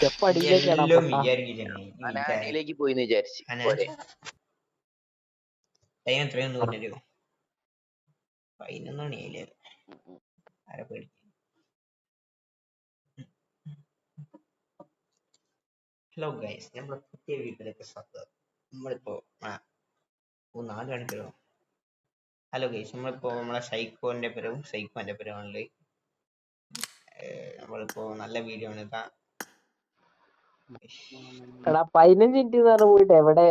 Step അടിയിലേക്കാണ് എല്ലാം വിചാരിക്കും ചങ്ങായി. ഞാൻ അടിയിലേക്ക് പോയിന്ന് വിചാരിച്ചു. ടൈം എത്രയൊന്നും പറഞ്ഞല്ലോ. 11 മണിയായില്ലേ? ആരെ പേടിക്കും. ഹലോ ഗൈസ്, നമ്മുടെ പുതിയ വീട്ടിലേക്ക് സ്വാഗതം. നമ്മളിപ്പോ 4 മണിക്കൂറോ. ഹലോ ഗൈസ്, നമ്മളിപ്പോ നമ്മളെ സൈക്കോന്റെ പരവും സൈക്കോന്റെ പരമാണല്ലേ. നമ്മളിപ്പോ നല്ല വീഡിയോ ആണ്. 15 മിനിറ്റ് പോയിട്ട് എവിടെ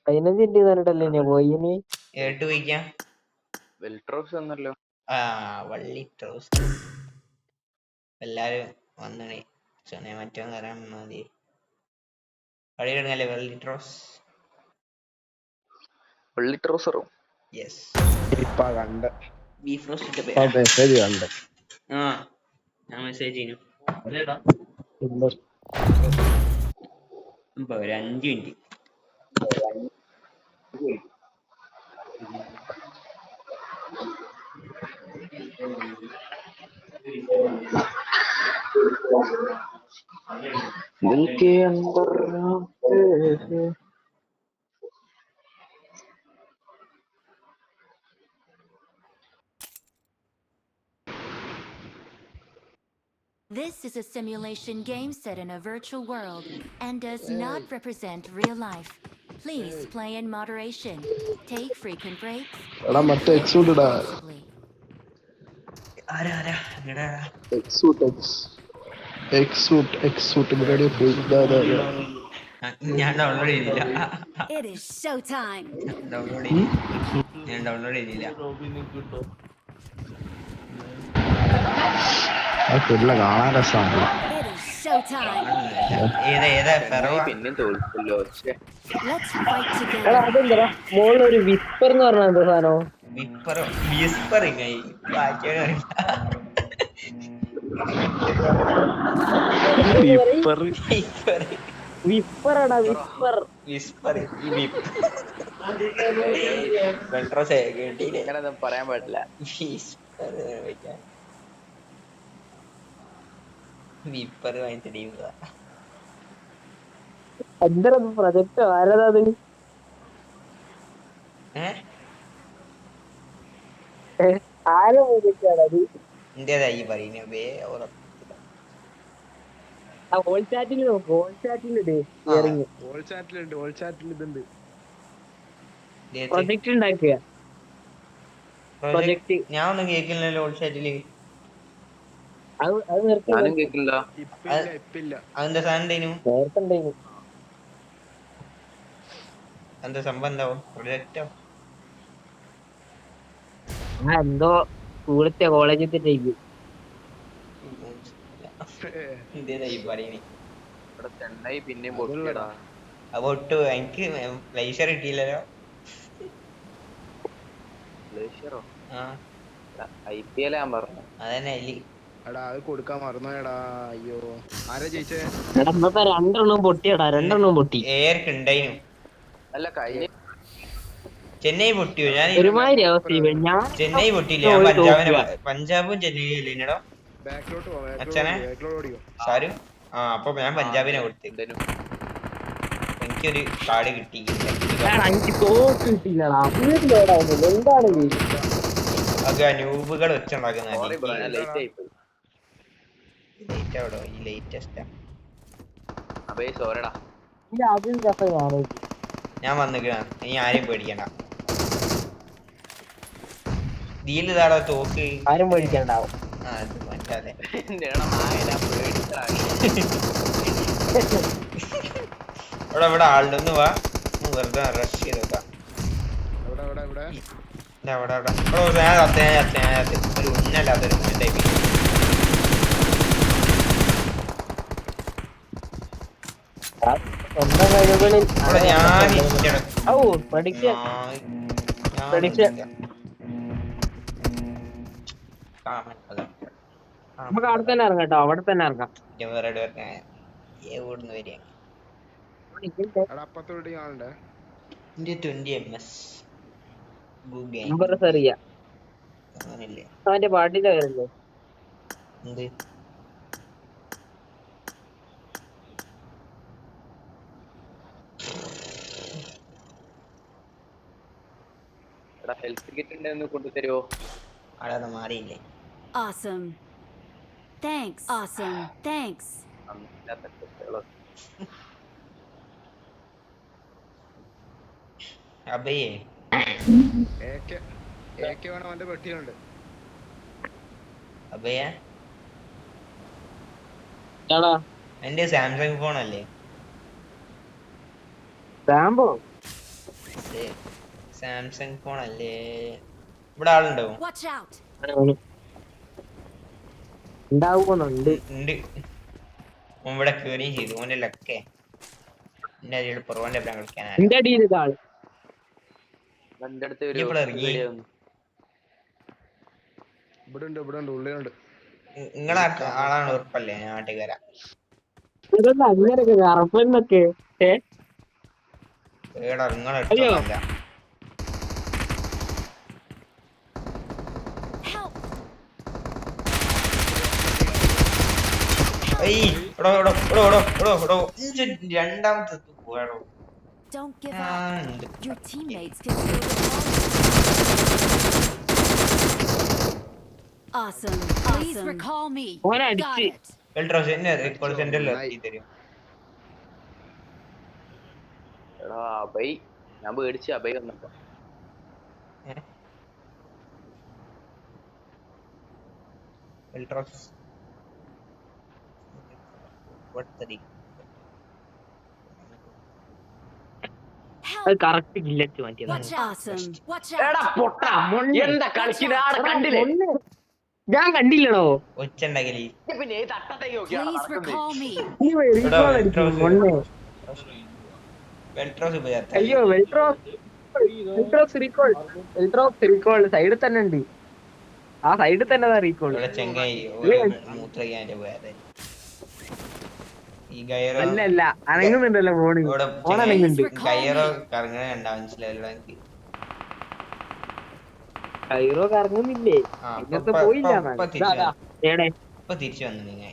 15 മിനിറ്റ് പറഞ്ഞിട്ടല്ലേ പോയിന്. ഏട്ട് പോയിക്കാം. വെൽട്രോസ് വന്നല്ലോ. വള്ളി ട്രോസ് എല്ലാരും വന്നണേ. മറ്റോ തരാൻ മതി. കളി തുടങ്ങല്ലേ? വള്ളി ട്രോസ്. വെള്ളി ട്രൗസറോ? യെസ്. ഇപ്പാ കണ്ട ബീഫ് റോസ്റ്റിന്റെ മെസ്സേജ് കണ്ട. ഞാൻ മെസ്സേജ് ചെയ്യുന്നു. ഇപ്പൊ ഒരു 5 minute. This is a simulation game set in a virtual world and does not represent real life. Please play in moderation. Take frequent breaks. എടാ മറ്റേ എക്സൂട്ട് ഇടാ. എക്സൂട്ട് ഇവിടെ പോയി. ഞാൻ ഡൗൺലോഡ് ചെയ്തില്ല. It is showtime. ഞാൻ ഡൗൺലോഡ് ചെയ്തില്ല. കാണാൻ രസമാണ്. It is showtime. പിന്നെ തോൽക്കല്ലോ. Let's fight together. അതെന്താ മോളിൽ ഒരു വിസ്പർ എന്ന് പറഞ്ഞ എന്താ സാധനം? വിസ്പറാടാ വിസ്പർ. അങ്ങനൊന്നും പറയാൻ പാടില്ല. എന്താ പ്രൊജക്ട് ആരതാ അത്? ആരോ പ്രൊജക്റ്റാണ് അത്. ഇന്റേതായി പറയുന്നത്. ഓൾ ചാറ്റിൽ നോക്ക്. ഓൾ ചാറ്റിലുണ്ട് ഇതുണ്ട്. പ്രൊജക്ട് ഉണ്ടാക്കുക. പ്രൊജക്ട് ഞാൻ ഒന്നും കേൾക്കില്ലല്ലോ. ഓൾ ചാറ്റില് അത് നിർത്തി. ഞാനും കേൾക്കില്ല. അതെന്താ സാധനം ഉണ്ടേനു? നേരത്തെ എന്താ സംഭവം? എന്താവും പ്രൊജക്റ്റോ? എന്തോ സ്കൂളത്തെ കോളേജത്തെ ടൈപ്പ്. ഇവിടെ ചെന്നൈ പിന്നെയും പൊട്ടിയടാ. അപ്പൊട്ടു എനിക്ക് പ്ലേഷർ കിട്ടിയില്ലല്ലോ. IPL ഞാൻ പറഞ്ഞു. അതന്നെ എടാ അത് കൊടുക്കാൻ മറന്നോടാ. അയ്യോ ആരാ ജയിച്ചേ? രണ്ടെണ്ണം പൊട്ടിയടാ. രണ്ടെണ്ണം പൊട്ടി. ഏർക്കുണ്ടായിനു. അല്ല കഴിഞ്ഞ ചെന്നൈ പൊട്ടിയോ? ഞാൻ ഒരുമാതിരി അവസ്ഥ. ചെന്നൈ പൊട്ടിയില്ല. പഞ്ചാബും ചെന്നൈയും ഇല്ലേനോ അച്ഛനെ സാരു. അപ്പൊ ഞാൻ പഞ്ചാബിനെ കൊടുത്തു. എനിക്കൊരു കാർഡ് കിട്ടിയില്ല. അത് ന്യൂബുകൾ വെച്ചുണ്ടാക്കുന്ന ഞാൻ വന്നിക്കണം. നീ ആരെയും പേടിക്കണ്ട. ദീല് താടാ തോക്ക്. ആരും പേടിക്കണ്ടാവും. അത് മറ്റാതെ ഇവിടെ ആളുടെ വാ. വെറുതെ റഷ് ചെയ്തോക്കാം. ഒരു ഉന്നല്ലാത്തൊരു ടൈപ്പ്. സ്വന്തം കഴിവുകളിൽ നമുക്ക് അവിടെ തന്നെ ഇറങ്ങാം കേട്ടോ. അവിടെ തന്നെ ഇറങ്ങാം. അവന്റെ പാട്ടിന്റെ പേരല്ലേ? എന്ത് എടാ ഹെൽത്ത് കിറ്റ് ഉണ്ടെന്ന് കൊണ്ടുതരുമോ? അവിടെ മാറിയില്ലേ? Awesome. Thanks. Awesome. Thanks. അന്നില്ലാത്ത കുട്ടികളോ. അബയെ AK വേണം, അവന്റെ പെട്ടിയുണ്ട്. അബയ എടാ എന്റെ സാംസങ് ഫോൺ അല്ലേ? സാമ്പോ സാംസങ് ഫോൺ അല്ലേ? ഇവിടെ ആളുണ്ടോ? Watch out. ഉണ്ടാവുന്നുണ്ട്. ഉണ്ട്. ഓൻ ഇവിടെ കേറിയും ചെയ്തു. ഓന്റെ ലക്കെ എന്റെ അരിയോട് പുറവന്റെ എല്ലാം കളിക്കാനാണ്. എന്റെ അടിയിൽ ഇതാള് എന്റെ അടുത്ത് നീ ഇപ്പോൾ ഇറങ്ങി. ഇവിടെ ഉണ്ട് ഉള്ളിലുണ്ട്. നിങ്ങളെ ആളാണ് ഉറപ്പല്ലേ? ഞാൻ നാട്ടിൽ വരാം. ഇതൊന്നും അങ്ങനെയൊക്കെ കറപ്പന്നൊക്കെ ഏടാ നിങ്ങളെ അയ്യോ. അടുത്തല്ല. Help. രണ്ടാമത്തെ പോയാടോ. Don't give up. എന്ത് Your teammates can still Awesome. Please recall me. ഓനെ Got അടിച്ച്. it. എൽട്രോസ് എന്നെ റെക്കോർഡ് സെന്ററിൽ എത്തി തരും. എടാ അബൈ, ഞാൻ പേടിച്ച് അബൈ വന്നപ്പോ. എൽട്രോസ് അത് കറക്റ്റ് ഗില്ലറ്റ് മാറ്റിയത്. Watch out. Awesome. Watch എടാ out. പൊട്ട എന്താ കളിക്കുന്ന ആടെ കണ്ടില്ലേ? ഞാൻ കണ്ടില്ലടോ. ഒച്ച ഉണ്ടാക്കലി. പിന്നെ ഏത് അട്ടത്തേക്ക് നോക്കിയാണ് Please നടക്കുന്നത്? recall me. എൽട്രോസ് പോയി അത്ര. അയ്യോ വെൽട്രോസ് റീകോൾ സൈഡിൽ തന്നെ ഉണ്ട്. ആ സൈഡിൽ തന്നെ റീകോൾ. ഇവിടെ ചെങ്ങായി മൂത്രയ്ക്കാൻ്റെ പോയത്. ഈ ഗയറോ അല്ല അനങ്ങുന്നുണ്ടല്ലോ ഫോണ്. ഇവിടെ ഫോൺ അനങ്ങുന്നുണ്ട്. ഗയറോ കറങ്ങണ കണ്ടാ മനസ്സിലായില്ല എനിക്ക്. കൈറോ കറങ്ങുന്നില്ലേ? ഇന്നത്തെ പോയില്ല ഏടെ. ഇപ്പൊ തിരിച്ചു വന്നു നിങ്ങൾ.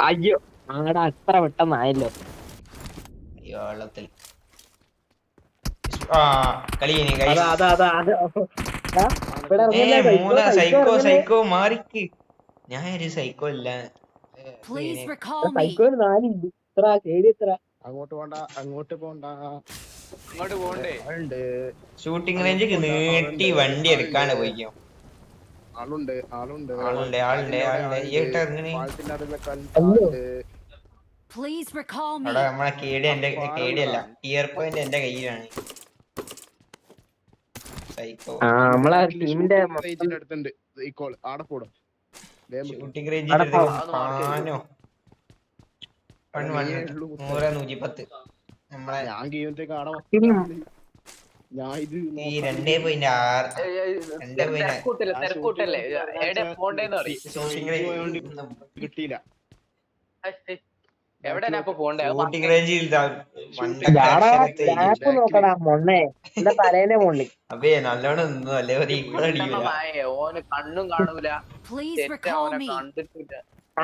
അയ്യോ ആടാ അത്ര പെട്ടെന്നായല്ലോ. അയ്യോ വെള്ളത്തിൽ കളി സൈക്കോ മാറിക്ക്. ഞാൻ ഒരു സൈക്കോ ഇല്ല. Please recall me. അങ്ങോട്ട് പോണ്ട. ഇങ്ങോട്ട് പോണ്ടേ? ഷൂട്ടിംഗ് റേഞ്ച് നീട്ടി വണ്ടി എടുക്കാണ്ട് പോയിക്കോ. ആളുണ്ട്. ഇറങ്ങണേ. Please recall me. അവിടെ നമ്മളെ കേടിയല്ല ടിയർ പോയിന്റ് എന്റെ കയ്യിലാണ്. സൈക്കോ നമ്മളെ ടീമിന്റെ അടുത്തുണ്ട്. ഈ കോൾ ആടെ പോടും. ഷൂട്ടിംഗ് റേഞ്ചിൽ 110 നമ്മളെ ഞാൻ ഗെയിമത്തേക്ക് ആടെ ഞാൻ ഇത് ഈ 2.6 തിരക്കൂട്ടല്ലേ എവിടെ പോണ്ടേന്ന് പറയും. കിട്ടിയില്ല. എവിടെ അപ്പൊ പോണ്ടേ? ഷൂട്ടിംഗ് റേഞ്ചിൽ നോക്കടാ മൊണ്ണേ എന്റെ തലേനെ മോളി. അപ്പേ നല്ലോണം നിന്നു അല്ലേ? ഓന് കണ്ണും കാണൂല. Please recall me. കണ്ടിട്ടില്ല.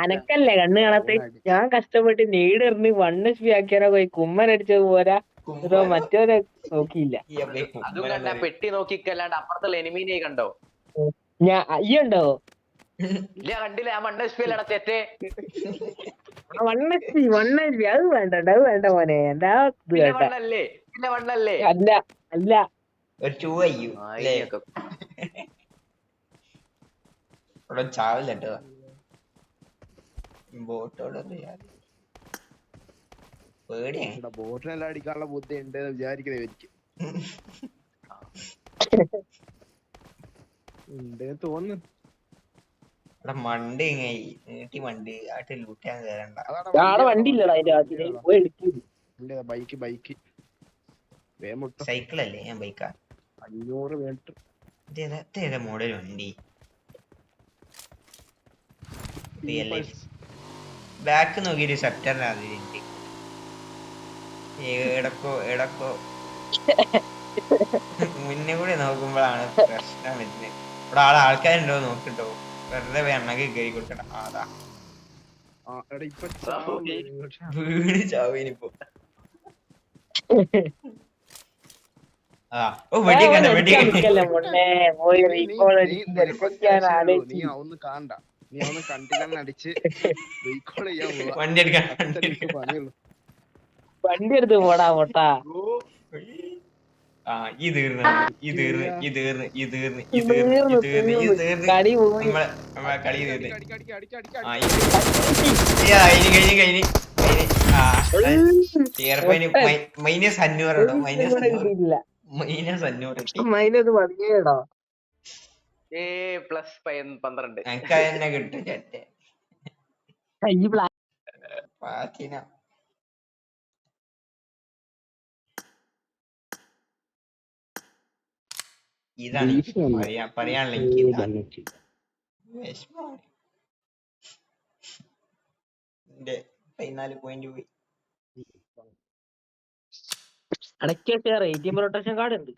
അനക്കല്ലേ കണ്ണ് കാണാത്ത? ഞാൻ കഷ്ടപ്പെട്ട് നെയ്ഡറിന് 1 HP ആക്കിയാനോ പോയി കുമ്മനടിച്ചത് പോരാ. മറ്റോരെ നോക്കിയില്ല. അതും കണ്ട പെട്ടി നോക്കിക്കല്ലാണ്ട് അപ്പുറത്തുള്ള എനിമീനെ കണ്ടോ? ഞാൻ അയ്യുണ്ടോ? ഇല്ല കണ്ടില്ല. ഞാൻ 1 HP അടച്ചേ. 1 HP അത് വേണ്ട മോനെ. എന്താ ഇത് കേട്ട? പിന്നെ വണ്ണല്ലേ? അല്ല ഒരു 2 അയ്യോ ഇവിടെ ചാവില്ല കേട്ടോ. ബോട്ടോടെ പേടിയാ. ബോട്ടിനെല്ലാം അടിക്കാനുള്ള ബുദ്ധി ഉണ്ട് വിചാരിക്കുന്നത് എനിക്ക് ഉണ്ട് തോന്നുന്നു. ഇവിടെ മണ്ടി നീട്ടി വണ്ടി ആയിട്ട് ലൂട്ടാൻ കയറണ്ട. വണ്ടി ഇല്ലടാ അതിന്റെ പോയി എടുക്കില്ല. ബൈക്ക് സൈക്കിളല്ലേ? ഞാൻ ബൈക്കാ. 500 മീറ്റർ. ഏതാ മോഡൽ വണ്ടി? ബാക്ക് നോക്കിയിട്ട് സെപ്റ്ററിനാണ് എടക്കോ മുന്നേ കൂടെ നോക്കുമ്പോഴാണ് പ്രശ്നം വരുന്നത്. ഇവിടെ ആൾക്കാരുണ്ടോ നോക്കിട്ടോ. വെറുതെ എണ്ണക്ക് കയറി കൊടുക്കണം. അതാ ആ എടാ ഇപ്പൊ ചാവും നീ. വീട് ചാവേനിപ്പോ. ആ ഓ വെടി കണ്ട വെടി മുന്നേ പോയി റീകോൾ അടിച്ച് എന്തൊക്കെയാണ് നീ ആലോചിച്ച് അതൊന്നും കാണണ്ട. നീ അതൊന്നും കണ്ടില്ലെന്ന് അടിച്ച് റീകോൾ ചെയ്യാൻ പോവാ. വണ്ടി എടുക്കാൻ അത്രേ എനിക്ക് പണിയുള്ളൂ. വണ്ടി എടുത്ത് പോടാ പൊട്ടാ. ആ ഈ തീർന്ന് കളി പോയി. നമ്മളെ കളി തീർന്ന്. അടിക്ക്, അടിക്ക്, അടിക്ക്, അടിക്ക്, ആ അടിക്ക്. കഴിഞ്ഞ് മൈനസ് 500 ഇടോ. കിട്ടിയില്ല. മൈനസ് 500 മൈനത് മതിയേടാ. പ്ലസ് 12. എനിക്ക് തന്നെ കിട്ടും ചേട്ടെ. ഈ പ്ലാൻ പാച്ചിന ഇതാണ് പറയാനുള്ള എനിക്ക് വിഷമാണ്. എന്റെ 14 പോയിന്റ് പോയി. അടയ്ക്ക് റേറ്റിംഗ് പ്രൊട്ടക്ഷൻ കാർഡ് ഉണ്ട്.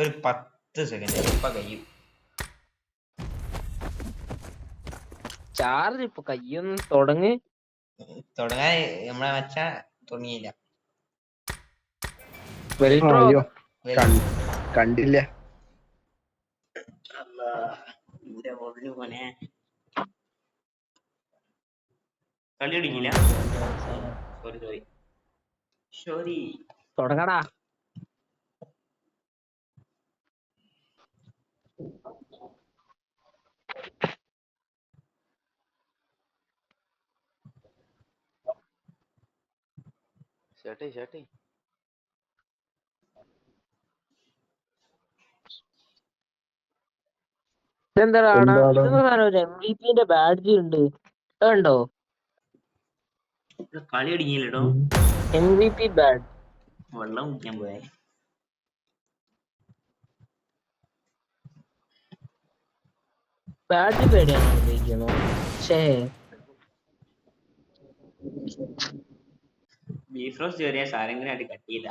ഒരു 10 സെക്കൻഡ് ഇപ്പൊ കഴിയും. ചാർജ് ഇപ്പൊ കയ്യൊന്നും തുടങ്ങി തുടങ്ങാൻ നമ്മളെ മച്ച തുടങ്ങിയില്ല. അയ്യോ കണ്ടില്ല. കളി തുടങ്ങിയില്ല. സോറി തുടങ്ങടാ. ചേട്ടേ ഇതെന്താണ് ഒരു MVP ബാഡ്ജ് ഉണ്ട്. അതുണ്ടോ? കളി തുടങ്ങിയില്ലടോ. MVP ബാഡ്ജ് വെള്ളം കുടിക്കാൻ പോയ ബാഡ്ജ് പേടിയാണ് ഉപയോഗിക്കണോ? ബീഫ്രോസ്റ്റ് ചെറിയ സാധനങ്ങളായിട്ട് കട്ട് ചെയ്ത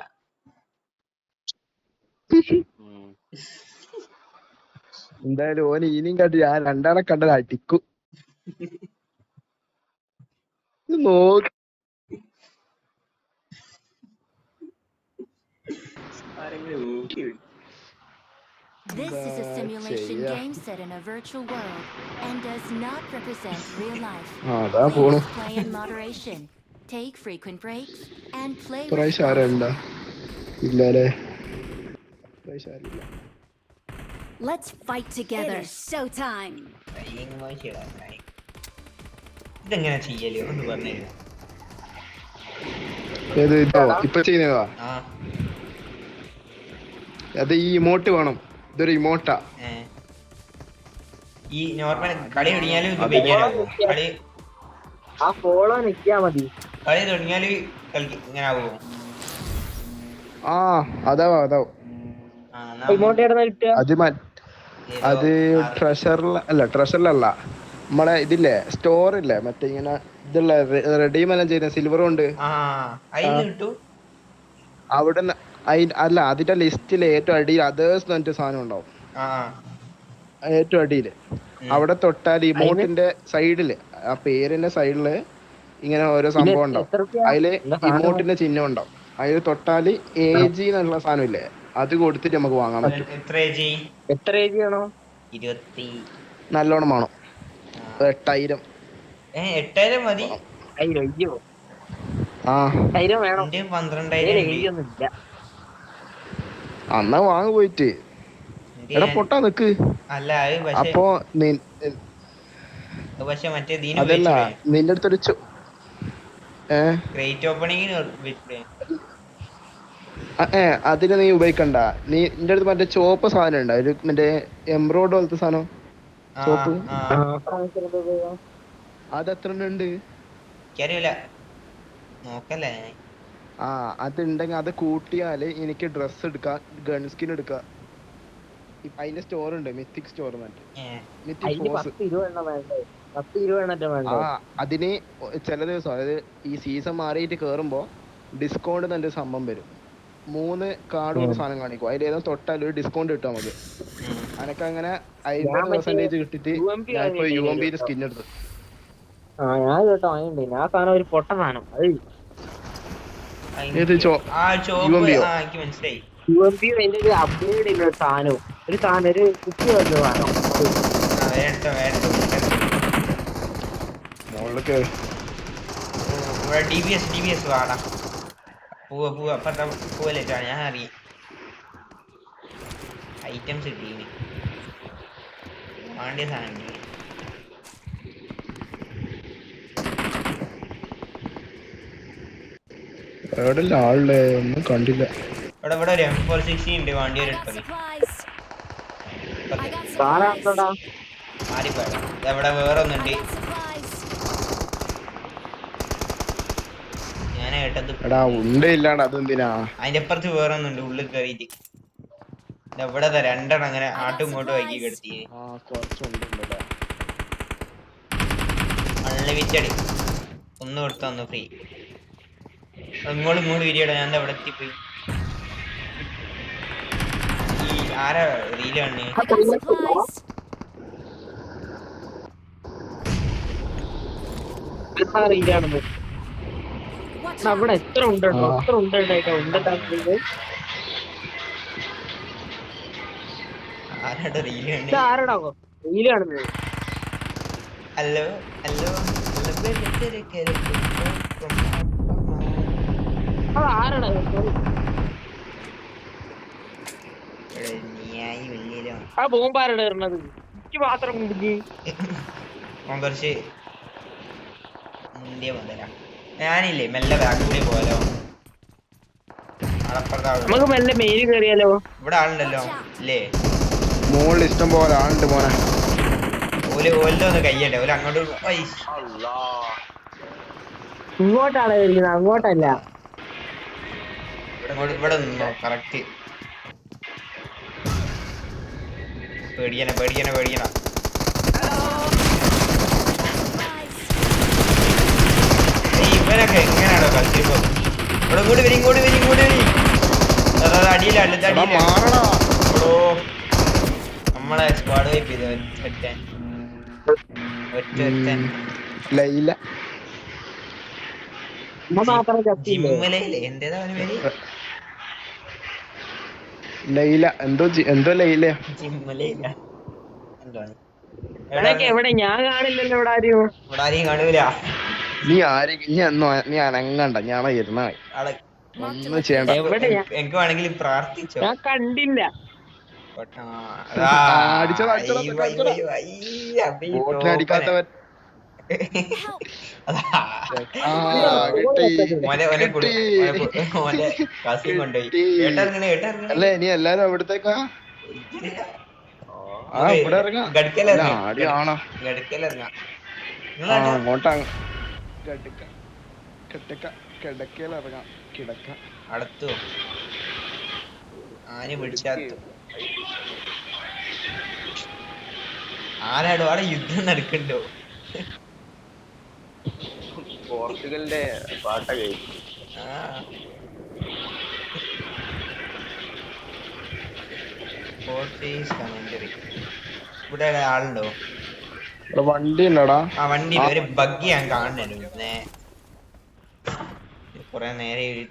എന്തായാലും ഓന് ഇനിയും കണ്ട് ഞാൻ രണ്ടാളെ കണ്ടത് അടിക്കും. നോക്ക് This is a simulation game set in a virtual world and does not represent real life. Please play in moderation, take frequent breaks, and play with prize fun. ആരണ്ടാ? ഇല്ലാലേ പ്രൈസ് ആരില്ല. Let's fight together. Showtime. ഇതെങ്ങനെ ചെയ്യല് ഒന്ന് പറഞ്ഞു. ഏത് ഇതോ ഇപ്പൊ ചെയ്യുന്നതാ? അത് ഈ ഇമോട്ട് വേണം. ഇതൊരു ഇമോട്ടാ. ഈ നോർമൽ കളി തുടങ്ങിയാലും ഇത് ഉപയോഗിക്കാനാവോ? കളി ആ ഫോളോ നിക്കാ മതി. കളി തുടങ്ങിയാല് ഇങ്ങനെ ആവുമോ? ആ അതാവും. അത് ട്രഷറിലല്ല നമ്മളെ ഇതില്ലേ സ്റ്റോറില്ലേ മറ്റേ ഇങ്ങനെ ഇതുള്ള റെഡീമെല്ലാം ചെയ്യുന്ന സിൽവർ കൊണ്ട് അവിടെ അല്ല അതിന്റെ ലിസ്റ്റില് ഏറ്റവും അടിയിൽ അതേഴ്സ് പറഞ്ഞിട്ട് സാധനം ഉണ്ടാവും. ഏറ്റവും അടിയില് അവിടെ തൊട്ടാൽ ഇമോട്ടിന്റെ സൈഡില് ആ പേരിന്റെ സൈഡില് ഇങ്ങനെ ഓരോ സംഭവം ഉണ്ടാവും. അതില് ഇമോട്ടിന്റെ ചിഹ്നം ഉണ്ടാവും. അതിൽ തൊട്ടാല് AG എന്നുള്ള സാധനം ഇല്ലേ അത് കൊടുത്തിട്ട് നമുക്ക് വാങ്ങാൻ പറ്റും. എത്ര AG ആണോ? 20 നല്ലോണം വേണം. 8000 8000 മതി. അയ്യോ ആ 1000 വേണം. 12,000 അന്നാ വാങ്ങ് പോയിട്ട്. എടാ പൊട്ടാ നിക്ക്. അപ്പൊ അതല്ല നിന്റെ അടുത്തൊരു അതിന് നീ ഉപയോഗിക്കണ്ട. നീ നിന്റെ അടുത്ത് മറ്റേ ചോപ്പ് സാധനം ഉണ്ടോ? ഒരു മറ്റേ എംബ്രോയ്ഡ് പോലത്തെ സാധനം ചോപ്പ് അതെത്ര ഉണ്ട്? ആ അതുണ്ടെങ്കിൽ അത് കൂട്ടിയാല് എനിക്ക് ഡ്രസ് എടുക്കാം, ഗൺ സ്കിൻ എടുക്കാം. അതിന്റെ സ്റ്റോർ ഉണ്ട്, മിത്തിക് സ്റ്റോർ മിത്തിക് അതിന് ഫോഴ്സ്. 10-20 എണ്ണം വേണ്ടേ? 10-20 എണ്ണം വേണ്ടേ? അതിന് ചില ദിവസം, അതായത് ഈ സീസൺ മാറിയിട്ട് കേറുമ്പോ ഡിസ്കൗണ്ട് തന്നെ സംഭവം വരും. 3 കാർഡ് കൊണ്ട് സാധനം കാണിക്കും, അതിലേതും തൊട്ടാൽ ഒരു ഡിസ്കൗണ്ട് കിട്ടും നമുക്ക്. അനക്ക് അങ്ങനെ 50% കിട്ടിട്ട് ഞാൻ ഇപ്പൊ UMP സ്കിൻ എടുത്തു. ഞാൻ കേട്ടോ വാങ്ങിണ്ട്. ആ സാധനം ഒരു പൊട്ട സാധനം. അത് ഏത് ചോപ്പ് എനിക്ക് മനസ്സിലായി. UMP അതിന്റെ ഒരു അപ്ഗ്രേഡ് ചെയ്യുന്ന ഒരു സാധനം, ഒരു കുപ്പി വരുന്ന സാധനം. DBS വാടാ. പോവാ അപ്പത്തെ പോവല്ലേട്ടാ, ഞാൻ അറിയാം. ഐറ്റംസ് കിട്ടീന് വാണ്ടിയ സാധനം. എവിടെ ആളില്ലേ? ഒന്നും കണ്ടില്ല. ഇവിടെ ഒരു M416 ഉണ്ട്, വാണ്ടി ഒരു എടുത്തത്. മാറിപ്പോയടാ. ഇവിടെ വേറെ ഒന്നുണ്ട്, ഞാൻ കേട്ടത്. അതിന്റെ അപ്പുറത്ത് വേറെ ഒന്നുണ്ട് ഉള്ളിൽ കയറിയിട്ട്. ഇവിടെ 2 എണ്ണം അങ്ങനെ ആട്ടും ഇങ്ങോട്ടും വൈകി കിടത്തി. അൺലിമിറ്റഡ് ഒന്ന് കൊടുത്ത ഒന്ന് ഫ്രീ. ഇങ്ങോട്ട് വിരിയടാ, ഞാൻ അവിടെ എത്തിപ്പോയി. ഈ ആരാ റീലാണ്? അവിടെ എത്ര ഉണ്ടോ, എത്ര ഉണ്ടായിട്ടോ ഉണ്ടാക്കുന്നത്. ആരാടെ റീലാണ്? ആരാടാവോ റീല് കാണുന്നത്? ഹലോ ആരാടാ? ആ ബോംബാരാണ് ഇറങ്ങുന്നത്? എനിക്ക് മാത്രം കുറച്ച് മുന്തിയ മുതല. ഞാനില്ലേ മെല്ലെ ബാക്കൂടി പോലോ. നമുക്ക് മെല്ലെ മെയിൻ കയറിയാലോ? ഇവിടെ ആളുണ്ടല്ലോ ഇല്ലേ? മോളിൽ ഇഷ്ടം പോലെ ആളുണ്ട് മോനെ. ഓലോ ഒന്ന് കയ്യട്ടെ, ഓല അങ്ങോട്ട്. ഇങ്ങോട്ടാണ് കഴിക്കുന്നത്, അങ്ങോട്ടല്ല. ഇവിടെ നിന്നോ കറക്റ്റ്. പേടിക്കണ. ഇവനൊക്കെ എങ്ങനെയാണോ കളിച്ചപ്പോ? ഇങ്ങോട്ട് വരി. അടിയിലാണ് നമ്മളെ സ്ക്വാഡ് വൈപ്പ് ചെയ്ത ജിമ്മലയില്ലേ? എന്തേതാ പേര്? ലൈല. എന്തോ ലൈല. ജിമ്മലയില്ല എന്താണ്? എവിടെ? ഞാൻ കാണില്ലല്ലോ ഇവിടെ ആരും. ഇവിടെ ആരെയും കാണൂല. നീ അനങ്ങണ്ട, ഞാൻ ഇരുന്ന ഒന്നും ചെയ്യണ്ട. എനിക്ക് വേണമെങ്കിൽ പ്രാർത്ഥിച്ചോ. ഞാൻ കണ്ടില്ല. അടിക്കാത്തവൻ അല്ലേ? നീ എല്ലാരും അവിടത്തേക്കാ? ഇവിടെ ഇറങ്ങാം. അങ്ങോട്ടാ കിടക്കയിലിറങ്ങാം. അടുത്തു ആന പിടിച്ചാത്തു. ആരാടോ അവിടെ യുദ്ധം നടക്കണ്ടോ? പോർച്ചുഗലിന്റെ പാട്ടൊക്കെ. ഇവിടെ ആളുണ്ടോ? വണ്ടി ഉണ്ടോടാ? ആ വണ്ടി ഒരു ബഗ്ഗി ഞാൻ കാണുന്നുണ്ട്. കൊറേ നേരെ നിങ്ങൾ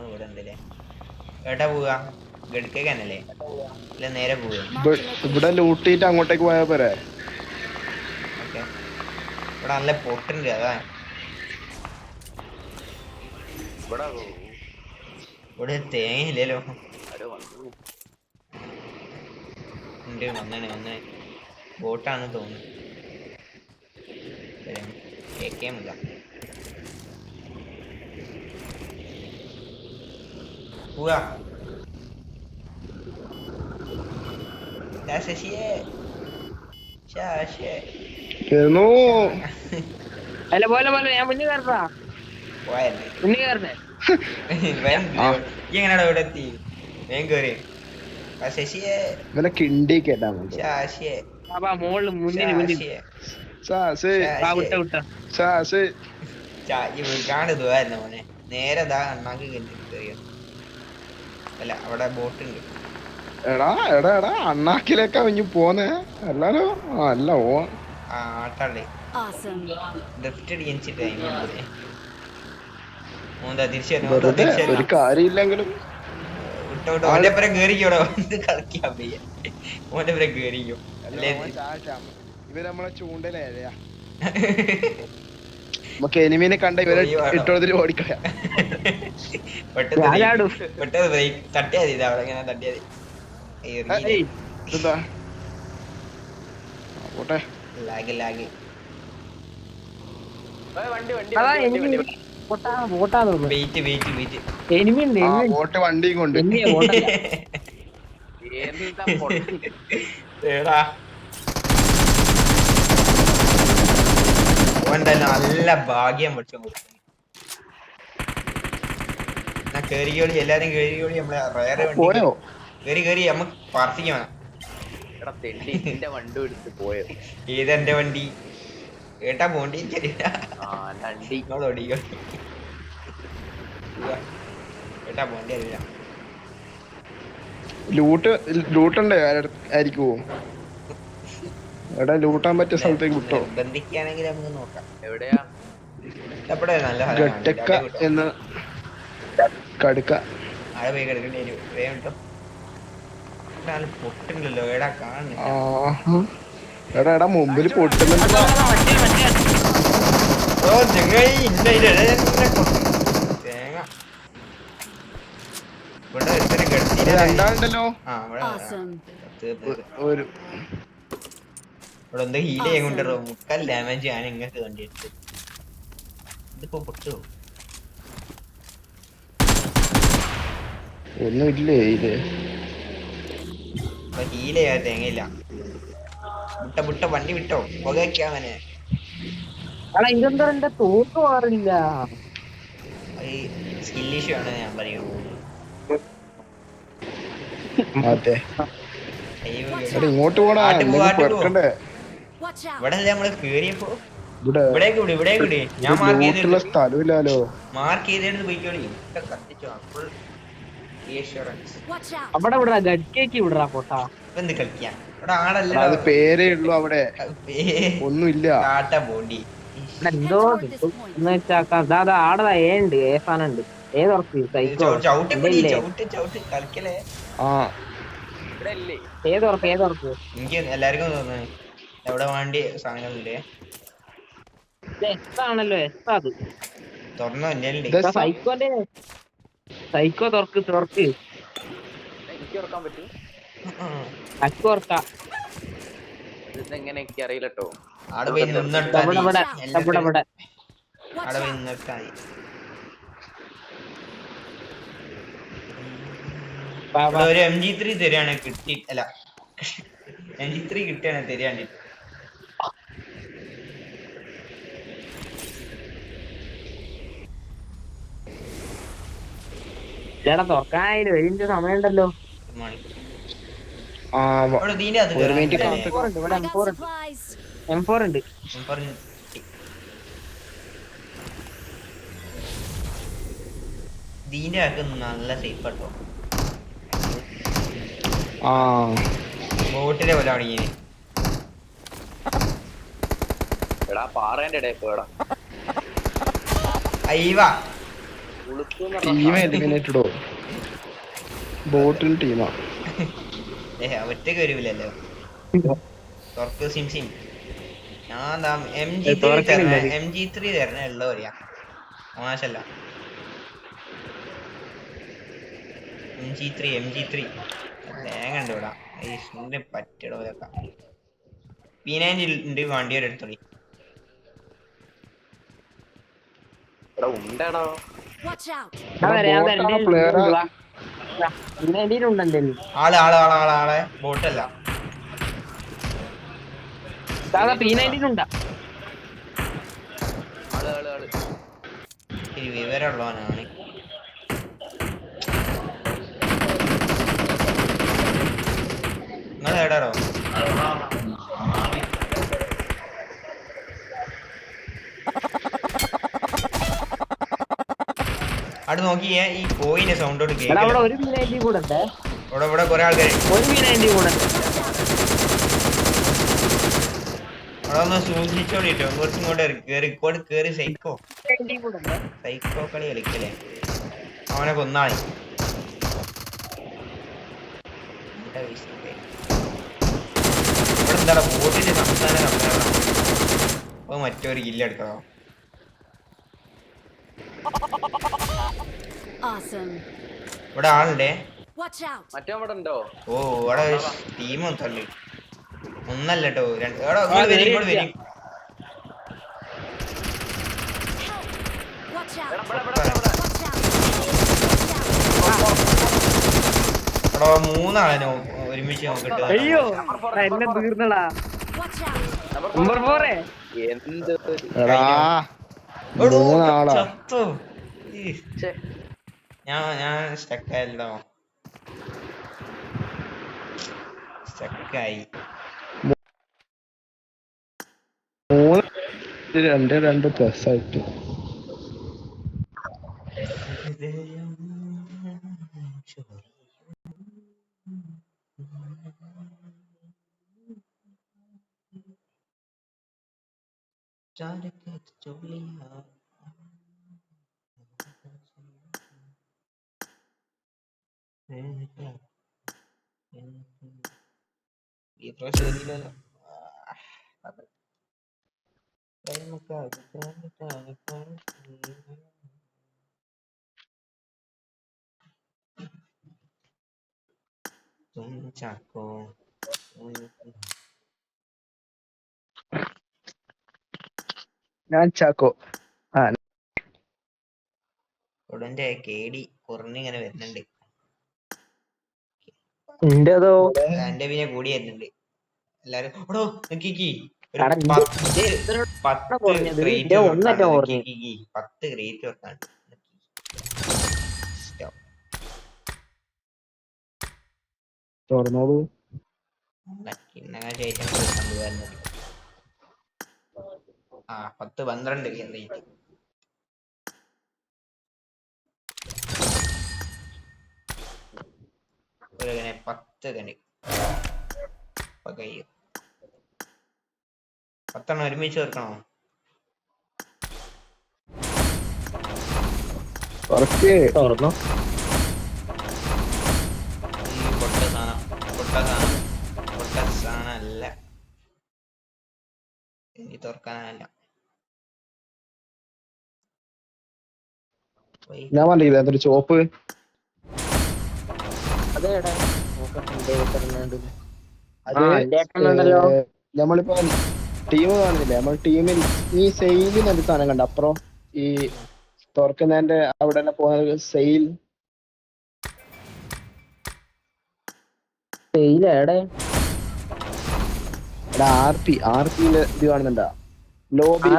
ഇവിടെ ഉണ്ടല്ലേ? എവിടാ പോവാ? ഗഡ്കേക്കന്നല്ലേ? ഇല്ല നേരെ പോവാ. ഇവിടെ ലൂട്ടിട്ട് അങ്ങോട്ടേക്ക് പോയാ പോരെ? ഓക്കെ. ഇവിടെ നല്ല പൊട്ടുണ്ട്, അതാ. ഇവിടെ തേങ്ങയില്ലല്ലോ. ഉണ്ട്, വന്നേ ബോട്ടാണ് തോന്നുന്നു. കേൾക്കേമില്ല. പോവാ ശശിയെ ശശിയെ കേറുന്നു. അല്ല പോലെ ഞാൻ മുന്നിൽ കയറട്ടാ, പോയല്ലേ മുന്നിൽ കയറണേ. ഈ എങ്ങനെയാ ഇവിടെ എത്തി? വേഗം കേറി ശശിയെ ഇവനെ കിണ്ടി കേട്ടാ മതി. ശശിയെ അപ്പാ മോളില് മുന്നിൽ മുന്നിൽ. ശശിയെ സാസ് ആ വിട്ട സാസ് കാണുന്നു മോനെ. നേരെ ദാ അണ്ണാക്ക് കയറിയ അല്ല അവിടെ ബോട്ടുണ്ട്. എടാ എടാ എടാ അണ്ണാക്കിലേക്കാ ഇഞ്ഞു പോന്നേ. അല്ലാലോ അല്ല ഓ ആ ആട്ടാളേ Awesome. ഡ്രിഫ്റ്റ് അടിച്ചിട്ട് മോന്താ തിരിച്ചു വെറുതെ ഒരു കാര്യമില്ലെങ്കിലും വിട്ടോ വിട്ടോ ഓന്റെ പേരെ കേറിക്കോടോ. ഇത് കളിക്കാൻ വയ്യ. ഓന്റെ പേരെ കേറിക്കോ അല്ലേ? ഇവര് നമ്മളെ ചൂണ്ടലേയാ. നമുക്ക് എനിമീനെ കണ്ട ഇവരെ ഇട്ടോതിൽ ഓടിക്കളയാ. പെട്ടെന്ന് ബ്രേക്ക് തട്ടിയാ മതി. അവിടെ ഇങ്ങനെ തട്ടിയാ മതി. എന്താ പോട്ടെ. Lag lag wait wait wait. Boat വണ്ടിയും കൊണ്ട് ഏടാ ഓന്റെ നല്ല ഭാഗ്യം പഠിച്ചു കേറിയോളി. എല്ലാരും കേറിയോളി. നമ്മളെ റയറ് വണ്ടി പോയോ? കേറി കേറി നമ്മക്ക് പാർട്ടിക്ക് വേണം. വണ്ടി എടുത്ത് പോയോ? ഏതെന്റെ വണ്ടി കേട്ടാ പോണ്ടി ഓടിക്കോ. കേട്ടാ പോണ്ടി അറിയില്ല. ലൂട്ടണ്ടേ ആയിരിക്കുവോ? എടാ ലൂട്ടാൻ പറ്റിയ സ്ഥലത്തേക്ക് വിട്ടോ. ബന്ധിക്കുകയാണെങ്കിൽ നമുക്ക് നോക്കാം. എവിടെയാ? എവിടെ നല്ല ഗട്ടക്ക എന്ന് കടുക്ക ആടെ പോയി കിടക്കേണ്ടി വരും. വേഗം കിട്ടും. പൊട്ടുണ്ടല്ലോ എടാ കാണുന്നില്ല. എടാ എടാ മുമ്പിൽ പൊട്ടുന്നുണ്ടോ? ഓ ചെങ്ങായി ഇന്ന തേങ്ങ ഇവിടെ ഒരുത്തരം കിടത്തി. രണ്ടാളുണ്ടല്ലോ. ആ ഇവിടെ ഒരു ഇവിടെ എന്താ ഹീൽ ചെയ്യാൻ കൊണ്ടുവരോ? മുക്കാൽ ഡാമേജ് ആണ് ഇങ്ങനത്തെ കണ്ടിട്ട്. ഇതിപ്പോ പൊട്ടുവോ? ഒന്നുമില്ലേ ഇത്? ഹീൽ ചെയ്യാൻ തേങ്ങയില്ല. വിട്ട വിട്ട വണ്ടി വിട്ടോ. പുകയ്ക്കാവനെ ഇതെന്താ എന്റെ തോക്ക് മാറില്ല. സ്കിൽ ഇഷ്യൂ ആണ് ഞാൻ പറയുന്നത്. അതെ ഇങ്ങോട്ട് പോണേ. Watch out. ഇവിടെ നമ്മള് കേറിയപ്പോ ഇവിടേക്ക് വിട് ഇവിടേക്ക് വിട്. ഞാൻ മാർക്ക് ചെയ്തിട്ടുള്ള സ്ഥലമില്ലല്ലോ. മാർക്ക് ചെയ്തെടുത്ത് പോയിക്കോളി. കത്തിച്ചോ ഫുൾ റീഅഷ്യൂറൻസ്. Watch out. അവിടെ വിടറാ ഗഡ്കേക്ക് വിടറാ പോട്ടാ. എന്ത് കളിക്കാൻ ഇവിടെ ആളല്ല. അത് പേരേ ഉള്ളൂ അവിടെ ഒന്നുമില്ല. കാട്ട പോണ്ടി എന്തോ എന്ന് വെച്ചാ അതാ ആടതാ ഏണ്ട് ഏ സാധനം ഉണ്ട്. ഏതുറപ്പ് സൈക്കോ ചവിട്ടി ചവിട്ടി ചവിട്ടി കളിക്കലേ. ആ ഏതുറപ്പ് ഏതുറപ്പ് എനിക്ക് എല്ലാവർക്കും തോന്നുന്നു എവിടെ വേണ്ടി സാധനങ്ങളില്ലേ. എസ്താണല്ലോ എസ് അത് തുറന്നോ എന്റെ സൈക്കോന്റെ സൈക്കോ തുറക്ക് തുറക്ക് എനിക്ക് ഓർക്കാൻ പറ്റും. അക്ക് തുറക്കാം. ഇതെങ്ങനെ എനിക്ക് അറിയില്ലട്ടോ. ആടെ പോയി നിന്നിട്ടാ അവിടെ ഇവിടെ ആടെ പോയി നിന്നിട്ടാ ഒരു MG3 തരികയാണ് കിട്ടി. അല്ല MG3 കിട്ടിയാണ് തരികയാണ്. ചേട്ടാ തുറക്കാനായില്ല. വലിയ സമയം ഉണ്ടല്ലോ. ഒരു മിനിറ്റ് ഇവിടെ M4 ഉണ്ട്. ദീന്റെ ആക്ക് നല്ല സേഫ് കേട്ടോ. ബോട്ടിലെ പോലെ തുടങ്ങിയത്. എടാ പാറേന്റെ ഇടയിൽ പോയടാ. അയ്യവാ ടീം എലിമിനേറ്റഡോ? ബോട്ടിൽ ടീമാ. ഒറ്റക്ക് വരൂലല്ലോ. തുറക്ക് സിം സിം. ഞാൻ MG3 തരണ ഉള്ള പറയാ. മോശല്ല MG3 തേങ്ങ ഉണ്ട് ഇവിടെ. ഇതിന്റെ പറ്റിടോ ഇതൊക്കെ. P90 ഉണ്ട്. വണ്ടി ഒരു എടുത്തോളി. ഉണ്ടോ? ആളെ ബോട്ടല്ല P90 ഉണ്ടാ ആള് ഈ വിവരമുള്ളവനാണ്. നിങ്ങൾ എവിടാറോ? അവിടെ നോക്കിയേ ഈ കോയിന്റെ സൗണ്ടോട് കേൾക്കില്ല. അവിടെ ഒരു P90 കൂടെ ഉണ്ട്. ഇവിടെ കുറെ ആൾക്കാർ ഒരു P90 കൂടെ ഉണ്ട്. അവിടെ ഒന്ന് സൂക്ഷിച്ചോടിട്ടോ. കുറച്ചും കൂടെ കേറി സൈക്കോ കൂടെ ഉണ്ട്. സൈക്കോ കളി കളിക്കല്ലേ. അവനെ കൊന്നാളി. ഇവിടെ എന്താ ബോട്ടിന്റെ സംസ്ഥാന സമ്മേളനം. അപ്പൊ മറ്റൊരു കില്ലെടുക്കണോ? Awesome. ഇവിടെ ആളുണ്ടേ. Watch out. മറ്റേ അവിടെ ഉണ്ടോ? ഓ ഇവിടെ ടീമും തള്ളി. ഒന്നല്ല കേട്ടോ, ഇങ്ങോട്ട് വരും. Watch out. ഇവിടെ. Watch out. എടോ മൂന്നാളെ ഒരുമിച്ച് നോക്കിട്ട് അയ്യോ എന്നെ തീർന്നടാ. Watch out. നമ്പർ 4 എന്ത് എടാ മൂന്നാളാ. ചത്തു. ഞാൻ സ്റ്റക്കായല്ലോ. സ്റ്റക്കായി. 2 പ്ലസ് ആയിട്ട് ഈ പ്രാവശ്യം ചാക്കോ ഞാൻ ചാക്കോ. ഉടന്റെ കേടി കുറഞ്ഞിങ്ങനെ വരുന്നുണ്ട്. എന്റേതോ എന്റെ പിന്നെ കൂടി വരുന്നുണ്ട് എല്ലാരും. ഒരു എടാ, 10 കുറഞ്ഞത്. crate ഇന്റെ ഒന്നറ്റം കുറഞ്ഞു. 10 crate വെക്കാണ്ട് തുറന്നോളൂ. ആ 10-12 crate. ഒരു 10 കണി കഴിയും. 10 ഒരുമിച്ച് വെക്കണോ? തുറന്നു. ഈ പൊട്ട സാധനം അല്ല, എനിക്ക് തുറക്കാനല്ല. ഞാൻ പറഞ്ഞില്ല എന്തൊരു ചോപ്പ്. അതേടാ അത് നമ്മളിപ്പോ ടീം കാണുന്നില്ലേ, നമ്മൾ ടീമിൽ ഈ സെയിലിന് ഒരു സാധനം കണ്ട അപ്പുറം ഈ തുറക്കുന്നതിന്റെ അവിടെ തന്നെ പോകുന്ന സെയിൽ ആർപിന്റെ ഇത് കാണുന്നുണ്ടാ ലോബി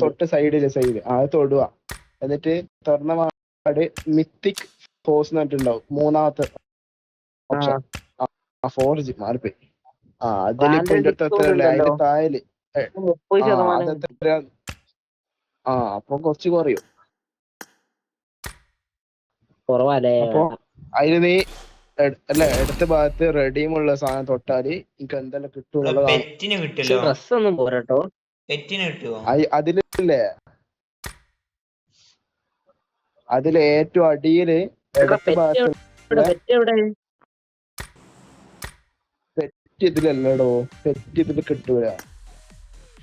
തൊട്ട് സൈഡില് അത് തൊടുക. എന്നിട്ട് തുറന്ന പാട് മിത്തിക് ഫോഴ്സ് എന്നിട്ടുണ്ടാവും മൂന്നാമത്തെ ഓപ്ഷൻ. 4G മാറിപ്പോയി. അതില് ഇപ്പൊ എന്റെ അടുത്ത് എത്ര അതിന്റെ താഴല് 30%. അപ്പൊ കുറച്ച് കുറയും. അപ്പൊ അതിന് നീ അടുത്ത ഭാഗത്ത് റെഡീമുള്ള സാധനം തൊട്ടാല് എനിക്ക് എന്തെല്ലാം കിട്ടും. പെറ്റിന് കിട്ടില്ലോ. ഡ്രസ് ഒന്നും പോരട്ടോ. പെറ്റിന് കിട്ടുമോ? അതിലല്ലേ അതില് ഏറ്റവും അടിയില് ഇടത്ത് ഭാഗത്ത് പെറ്റ് ഇതിലല്ലടോ. പെറ്റ് ഇതിൽ കിട്ടൂല.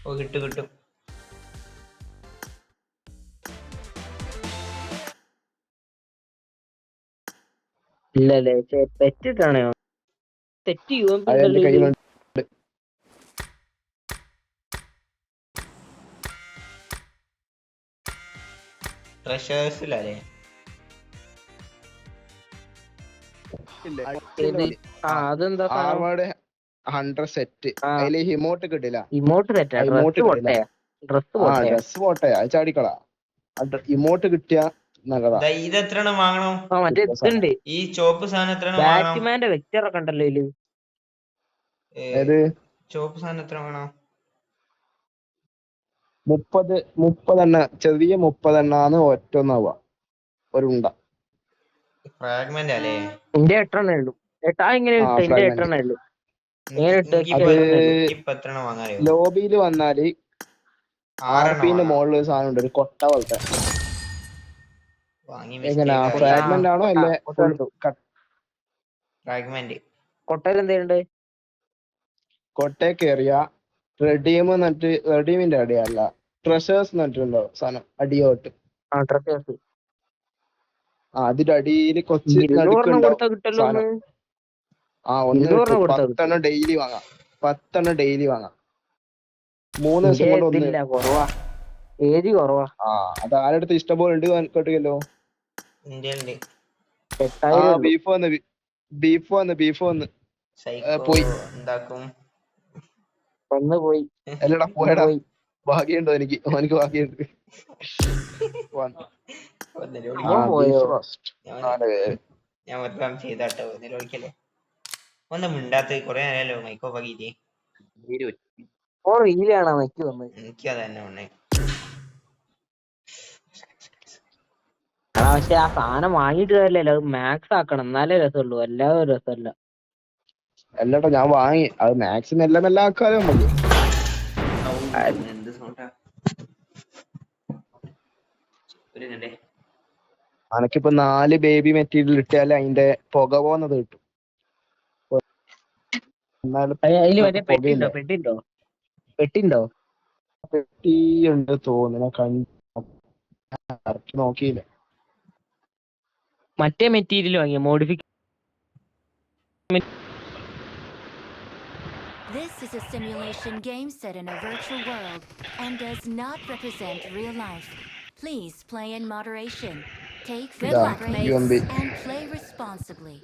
ഓ കിട്ടും. ഇല്ലല്ലേ പെറ്റിട്ടാണോ തെറ്റ് അതിന്റെ കയ്യിലുണ്ട്. ട്രഷേഴ്സിലല്ലേ? അതെന്താ ഹാർവാർഡ് 100 സെറ്റ്. ആ അതില് ഹിമോട്ട് കിട്ടില്ല. ഇമോട്ട് തെറ്റാ, ഇമോട്ട് ഡ്രസ് കിട്ടില്ല. പൊട്ടയാ, ഡ്രസ് ആ പൊട്ടയാ. ഡ്രസ് പോട്ടെ, അത് ചാടിക്കളാ. ഇമോട്ട് കിട്ടിയ നല്ലതാ. ഇത് എത്ര എണ്ണം വാങ്ങണം? ആ മറ്റേ സാധനം. ഇതുണ്ട്, ഈ ചോപ്പ് സാധനം എത്ര എണ്ണം വാങ്ങണം? ബാറ്റ്മാന്റെ വെക്ടർ ഒക്കെ ഉണ്ടല്ലോ ഇതില്. ഏത് ചോപ്പ് സാധനം എത്ര വേണം? 30 ചെറിയ 30 ഒറ്റൊന്നാവുക ഒരു ഉണ്ട. ഫ്രാഗ്മെന്റ് അല്ലേ? എന്റെ 8 എണ്ണേ ഉള്ളൂ. എങ്ങനെ ആ ഇട്ട്? എന്റെ 8 ഫ്രാഗ്മെന്റ്. എണ്ണേ ഉള്ളൂ. എങ്ങനെ ഇട്ട്? അത് ഇപ്പൊ എത്ര എണ്ണം വാങ്ങാറിയോ? ലോബിയിൽ വന്നാല് 6 RP ന്റെ മുകളിൽ ഒരു സാധനം ഉണ്ട്, ഒരു കൊട്ട പോലത്തെ. വാങ്ങി എങ്ങനാ മിസ്റ്റേക്ക് ഫ്രാഗ്മെന്റ് ആണോ അല്ലേ? ഫ്രാഗ്മെന്റ്. കൊട്ടയിൽ എന്തുണ്ട്? കൊട്ടയെ കയറിയ റെഡീമിന്റെ അടിയല്ല, ട്രഷേഴ്സ് എന്നിട്ടുണ്ടോ സാധനം അടിയോട്ട്. ആ ഡ്രസ് അതിന്റെ അടിയിൽ കൊച്ച് 200 കൊടുത്താ കിട്ടല്ലോ ഒന്ന്. സാധനം. ഒന്ന് 200 കൊടുത്താ 10 എണ്ണം ഡെയിലി വാങ്ങാം. 10 എണ്ണം ഡെയിലി വാങ്ങാം. 3 ദിവസം കൊണ്ട് ഒന്ന്. ഇതില്ല, കുറവാ, ഏജ് കുറവാ. അത് ആരടുത്ത് ഇഷ്ടംപോലെ ഉണ്ട് കേട്ടില്ലല്ലോ. ഇന്ത്യയിലുണ്ട്. 8000 ബീഫ് വന്ന് സൈക്കോ പോയി. ഉണ്ടാക്കും. ഒന്ന് പോയി. അല്ലടാ പോയടാ, പോയി. ഭാഗ്യമുണ്ടോ എനിക്ക് ഭാഗ്യമുണ്ട്. പോയോ? ഞാൻ വെറുതെ ചെയ്താട്ടോ, നിലവിളിക്കല്ലേ. ഒന്ന് മിണ്ടാത്ത കൊറേ നേരമല്ലോ മൈക്കോ പകീറ്റ്. റീലാണോ എനിക്ക് വന്നത്? എനിക്കത് തന്നെ ഉണ്ണേ. പക്ഷെ ആ സാധനം വാങ്ങിയിട്ട് കാര്യമില്ലല്ലോ, അത് മാക്സ് ആക്കണം എന്നാലേ രസമുള്ളൂ, അല്ലാതെ രസമല്ല. അല്ലട്ടോ ഞാൻ വാങ്ങി, അത് മാക്സിമം എല്ലാം ആക്കാലോ നമുക്ക്. എന്ത് സൗണ്ടാ? ഒരു കണ്ടേ. അനക്കിപ്പോ 4 ബേബി മെറ്റീരിയൽ ഇട്ടാല് അതിന്റെ പുക പോകുന്നത് കിട്ടും. അതില് മറ്റേ പെട്ടിണ്ടോ? പെട്ടിയുണ്ട് തോന്നുന്നു, കറക്റ്റ് നോക്കിയില്ല. മറ്റേ മെറ്റീരിയൽ വാങ്ങിയ modification. This is a simulation game set in a virtual world and does not represent real life. Please play in moderation. Take frequent breaks and play responsibly.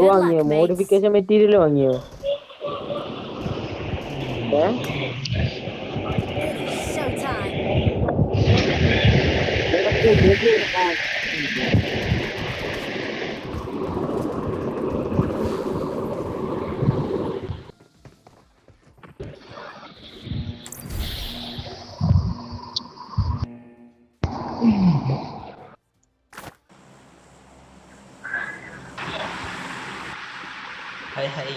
വാങ്ങിയോ? Modification material hi? ഹായ് ഹലോ.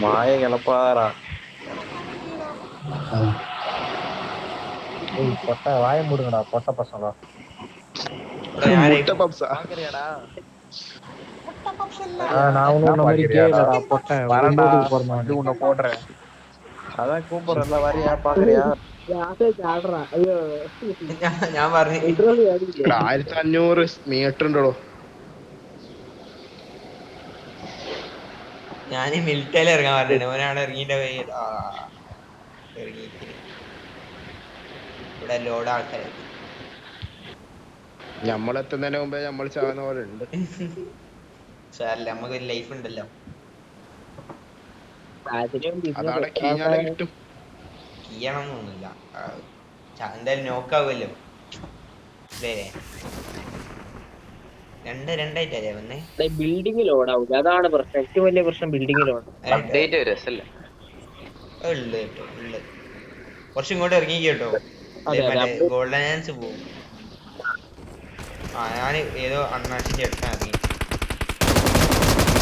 മായ കിളപ്പാറാ പൊട്ട വായ മൂടുങ്ങടാ പൊട്ട പസങ്ങളാ. அதான் கூப்பிடுறல வரியா பாக்குறியா? ഞാൻ പറഞ്ഞു 1500 മീറ്റർ ഉണ്ടോ. ഞാൻ മിലിറ്ററിയിൽ ഇറങ്ങാൻ പറഞ്ഞിട്ടുണ്ട്, ഓനാണ് ഇറങ്ങിന്റെ ഇറങ്ങിയിട്ട് ഇവിടെ ലോഡ് ആൾക്കാരുണ്ട്. നമ്മളെത്തുന്നതിന് മുമ്പേ നമ്മൾ ചാകുന്ന പോലെ ഉണ്ട്. സാരല്ല, നമുക്കൊരു ലൈഫ് ഉണ്ടല്ലോ. അതവിടെ കീഞ്ഞാടെ കിട്ടും. കീയണമെന്നൊന്നുമില്ല, എന്തായാലും നോക്കാവുമല്ലോ അല്ലേ. രണ്ടായിട്ടല്ലേ വന്നേ. ബിൽഡിംഗ് ലോഡ് ആവും, അതാണ് പ്രശ്നം, ഏറ്റവും വലിയ പ്രശ്നം ബിൽഡിംഗ് ലോഡ്. കുറച്ചും കൂടെ ഇറങ്ങി കേട്ടോ, ഗോൾഡൻ ചാൻസ് പോവും. ഞാൻ ഏതോ അണ്ണാച്ചിന്റെ അടുത്താ ഇറങ്ങി.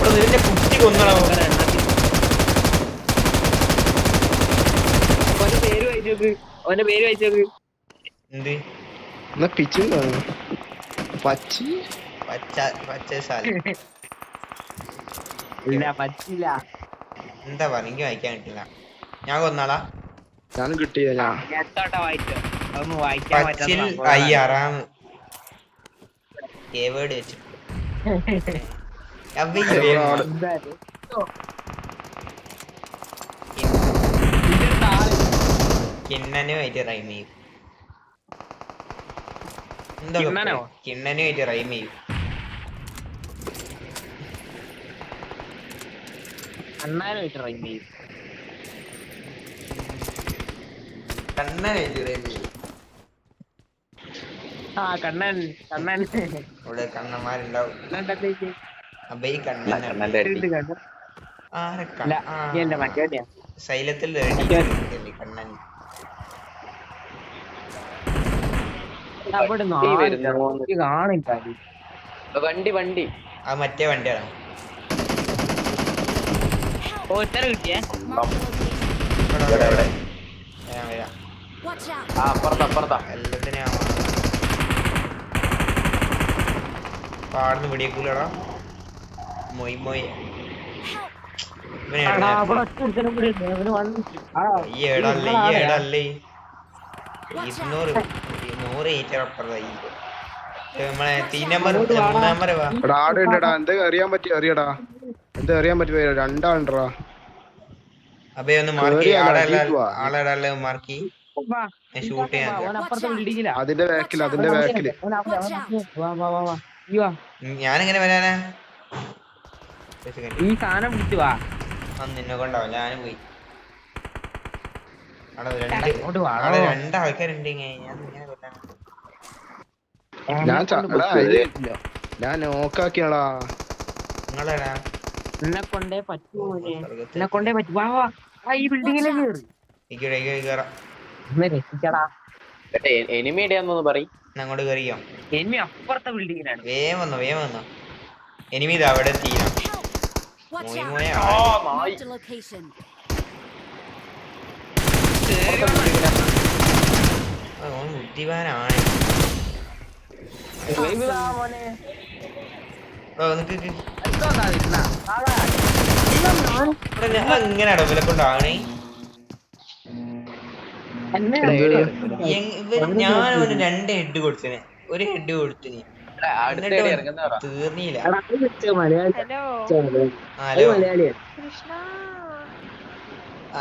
ഇതിന്റെ കുട്ടി കൊന്നോ. അവന്റെ പേര് വായിച്ചത് എന്ത്? പിച്ചു പച്ച പച്ച സാല ഇല്ല പറ്റില്ല. എന്താ പറ എനിക്ക് വായിക്കാൻ കിട്ടില്ല. ഞാൻ കൊന്നാളാ. ഞാനും കിട്ടിയ ഞാൻ എത്തോട്ടെ വായിച്ചോ, അതൊന്നും വായിക്കാൻ പറ്റാത്ത പച്ചിൽ സംഭവമാണ്. അയ്യാറാം കേവേഡ് വെച്ചിട്ട് അപ്പൊ ഈ ആള്. എന്തായാലും കിണ്ണനുമായിട്ട് റൈം ചെയ്യും. എന്താ കിണ്ണനോ? കിണ്ണനുമായിട്ട് റൈം ചെയ്യും. അണ്ണാനായിട്ട് റൈം ചെയ്യും. കണ്ണനായിട്ട് റൈം ചെയ്യും. ആ കണ്ണൻ കണ്ണൻ ഇവിടെ കണ്ണന്മാരുണ്ടാവും. അപ്പൊ ഈ കണ്ണൻ കണ്ണന്റെ അടി. അല്ല മറ്റേ ശൈലത്തിൽ കണ്ണൻ അവിടെ കാണില്ല. വണ്ടി അത് മറ്റേ വണ്ടിയാണ്. ഓത്തര കിട്ടിയേ. Marked a location. ഇവിടെ ഞാൻ വരാം. Watch out. ആ അപ്പുറത്താ എല്ലാത്തിനും പാടുന്ന് പിടിയേക്കൂലടാ. മൊയ് മൊയ് ഈ ഏടല്ലേ ഈ ഏടല്ലേ 200 ഏറ്റർ അപ്പുറത്തായി. നമ്മളെ 3 നമ്പർ 3 നമ്പർ വാ. എടാ ആടെ ഉണ്ടടാ. എന്താ അറിയാൻ പറ്റി അറിയടാ. എന്താ അറിയാൻ പറ്റി രണ്ടാണ്ടടാ. അപ്പൊ ഒന്ന് മാർക്ക് കേറി അല്ല, ആളെ ജീപ്പ് വാ. ആളെ മാർക്ക് ഞാൻ ഷൂട്ട് ചെയ്യാൻ. അപ്പുറത്തെ ബിൽഡിങ്ങിലാ. അതിന്റെ ബാക്കില് ഞാനെങ്ങനെ വരാനാ? ഈ സാധനം പിടിച്ചു വാ. നിന്നെ കൊണ്ടാവില്ല, ഞാനും പോയി. അവിടെ ഇങ്ങോട്ട് വാ. രണ്ടാൾക്കാരുണ്ട്. ഞാൻ ഇങ്ങനെ കൊല്ലാനാ? ഞാൻ നോക്കാക്കിയാടാ. നിങ്ങളെടാ എന്നെ കൊണ്ടേ പറ്റൂ. എന്നെ കൊണ്ടേ പറ്റൂ. വാ വാ വാ, ഈ ബിൽഡിങ്ങിലേക്ക് കേറി കേറാം. ഒന്ന് രക്ഷിക്കടാ. എനിമി ഇടയാന്നൊന്ന് പറയും. അങ്ങോട്ട് കയറിയോ? എനിമി അപ്പുറത്തെ ബിൽഡിങ്ങിലാണ്. വേഗം വന്നോ. എനിമി ഇത് അവിടെ തീരാം. Watch മോയ് out. മോയ Marked a location. ബുദ്ധിമാനാണ്. എങ്ങനെയാണോ ഇവരെ കൊണ്ടാണേ? ഞാനവന് 2 ഹെഡ് കൊടുത്തിന്. ഒരു ഹെഡ് കൊടുത്തിന്. അടുത്ത ഇറങ്ങുന്ന പറ. തീർന്നില്ല. ഹലോ മലയാളിയാണ്.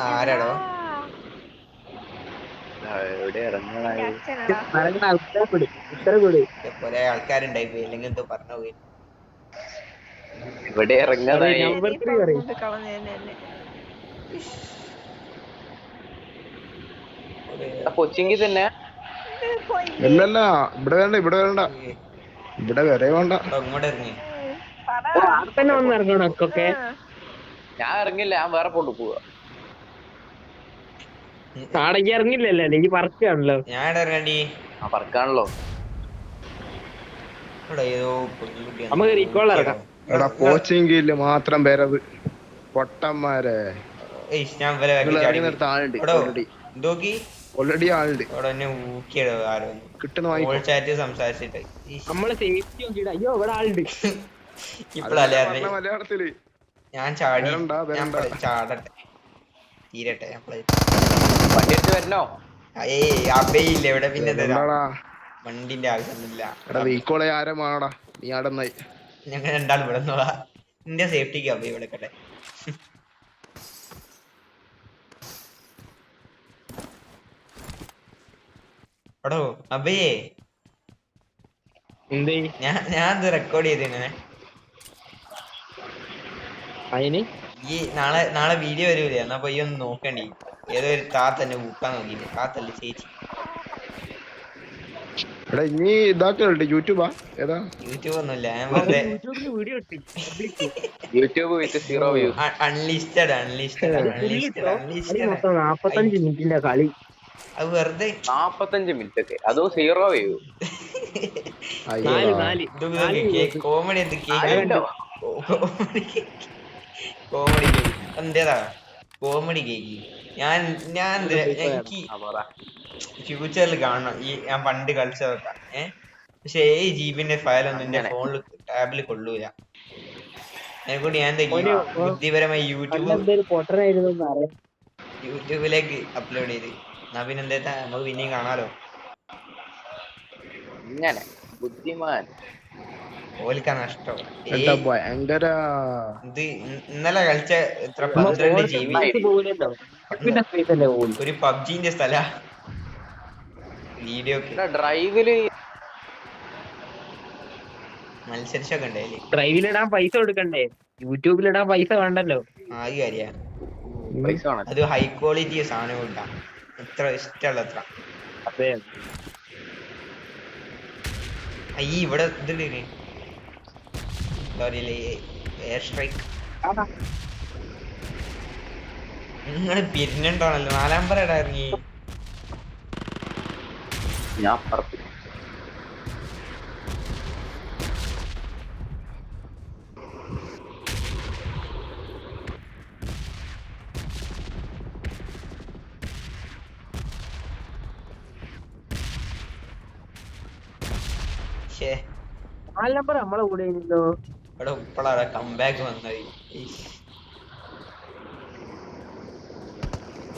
ആരാടോ? എവിടെ ഇറങ്ങണ ഉത്തരം കൂടി കൊറേ ആൾക്കാരുണ്ടായി പോയി. അല്ലെങ്കിൽ എന്തോ പറഞ്ഞു പോയി. ഇവിടെ ഇറങ്ങാതായി. നമ്പർ 3 പറയും. കൊച്ചിങ്കി തന്നെ ഇല്ലല്ല ഇവിടെ വേണ്ട ഇവിടെ വരെ വേണ്ട. ഇങ്ങോട്ട് ഇറങ്ങി. തന്നെ വന്ന് ഇറങ്ങണം ഒക്കെ. ഞാൻ ഇറങ്ങില്ല, ഞാൻ വേറെ പോണ്ട് പോവാ. നാടകി ഇറങ്ങില്ലല്ലോ, എനിക്ക് പറക്കാണല്ലോ. ഞാൻ ഇറങ്ങണ്ടി. ആ പറക്കാണല്ലോ. ഇവിടെ ഏതോ പെൺകുട്ടി നമുക്ക് റീകോൾ ഇറക്കാം. എടാ പോച്ചെങ്കില് മാത്രം വരവ് പൊട്ടന്മാരെ. ഞാൻ ഇവരെ ഇറങ്ങുന്നിടത്ത് ആളുണ്ട് ഓൾറെഡി ആളുണ്ട്. ഇവിടെ എന്നെ ഊക്കിയിടോ ആരോന്ന് കിട്ടുന്ന ചാറ്റ് സംസാരിച്ചിട്ട് നമ്മള് സേഫ്റ്റി നോക്കിയിട്ട് അയ്യോ ഇവിടെ ആളുണ്ട്. ഇപ്പഴല്ലേ മലയാളത്തില് ഞാൻ ചാടി. വരണ്ട, ഞാൻ വരണ്ട. ചാടട്ടെ തീരട്ടെ. വണ്ടി എടുത്ത് വരണോ? അബയില്ല ഇവിടെ. പിന്നെ എന്താടാ വണ്ടിന്റെ ആവശ്യമൊന്നുമില്ല. എടാ വീക്കോളെ ആരമാടാ നീ ആടെന്നായി. ഞങ്ങൾ രണ്ടാളും ഇവിടെ നിന്നോളാ. നിന്റെ സേഫ്റ്റിക്ക് അബ ഇവിടെ കട്ടെ. എടോ അബയെ എന്തേ ഞാൻ ഇത് റെക്കോർഡ് ചെയ്തിങ്ങനെ. അതിന് ഈ നാളെ വീഡിയോ വരൂലേ? എന്നാ പോയി ഒന്ന് നോക്കണ്ടി. ഏതോ ഒരു താത്തന്നെ ഊക്കാൻ നോക്കിയില്ലേ? താത്തല്ലേ ചേച്ചി. എടാ ഇനി ഇതാക്കലുണ്ട് യൂട്യൂബാ ഏതാ? യൂട്യൂബ് ഒന്നുമില്ല. ഞാൻ വെറുതെ വീഡിയോ ഇട്ടി യൂട്യൂബ് വിത്ത് 0 വ്യൂസ്. അൺലിസ്റ്റഡ് 45 മിനിറ്റിന്റെ കളി. അത് വെറുതെ 45 മിനിറ്റ് ഒക്കെ, അതോ 0 വ്യൂ. കോമഡി എന്ത് കോമഡി എന്തേതാ കോമഡി കേക്ക്. ഞാൻ എനിക്ക് ഫ്യൂച്ചറിൽ കാണണം ഈ ഞാൻ പണ്ട് കളിച്ചതൊക്കെ. പക്ഷെ 7 GB ഫയലൊന്നും എന്റെ ഫോണിൽ ടാബിൽ കൊള്ളൂല. അതിനെക്കൂടി ഞാൻ എന്തെങ്കിലും ബുദ്ധിപരമായി പണ്ടെന്തൊരു പൊട്ടനായിരുന്നു അറിയാം. യൂട്യൂബിലേക്ക് അപ്ലോഡ് ചെയ്ത് എന്നാ പിന്നെ എന്താ നമുക്ക് പിന്നെയും കാണാലോ. ഇങ്ങനെ ബുദ്ധിമാൻ. ഓലിക്കാ നഷ്ടം. എടാ ഭയങ്കര ഇത് ഇന്നലെ കളിച്ച എത്ര നമ്മ 12 ഫോണിൽ GB സ്പേസ് പോകില്ലല്ലോ. പിന്നെ സ്പേസ് അല്ലേ പോകും. ഒരു പബ്ജിന്റെ സ്ഥല വീഡിയോ ഡ്രൈവില് മത്സരിച്ചൊക്കെ ഉണ്ടായില്ലേ. ഡ്രൈവിലിടാൻ പൈസ കൊടുക്കണ്ടേ? യൂട്യൂബിലിടാൻ പൈസ വേണ്ടല്ലോ. ആ കാര്യ പൈസ വേണം. അത് ഹൈ ക്വാളിറ്റി സാധനം കിട്ടാം. എത്ര ഇഷ്ടമുള്ള എത്ര അതെ ഈ ഇവിടെ ഇതുണ്ട് എന്താ പറയല്ലേ എയർ സ്ട്രൈക്ക്. നിങ്ങള് പിരിഞ്ഞുണ്ടോണല്ലോ 4 നമ്പർ ഇടാ ഇറങ്ങി. ഞാൻ പറത്തി ഷേ 4 നമ്പർ നമ്മളെ കൂടെ ആയിരുന്നല്ലോ. ഇവിടെ ഇപ്പളാ കംബാക്ക് വന്നത്.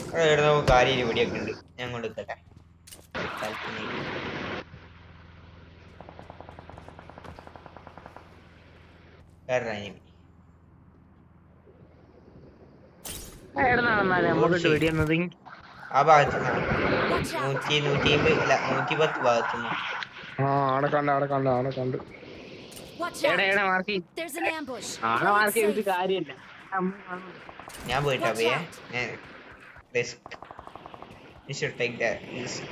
ഇവിടെ ഇടുന്ന കാര്യം ഇവിടെയൊക്കെ ഉണ്ട്. ഞാൻ കൊണ്ടുത്തട്ടെ. നമുക്ക് വെടിയുന്നത് ആ ഭാഗത്ത് 100 ഇല്ല 110 ഭാഗത്തുനിന്ന്. ആ ആടെ കണ്ട് Watch എടാ out! Marquee There's an ambush. ആളെ മാർക്ക് ചെയ്തിട്ട് കാര്യമില്ല. ഞാൻ പോയിട്ടാ പയ്യെ risk take that risk.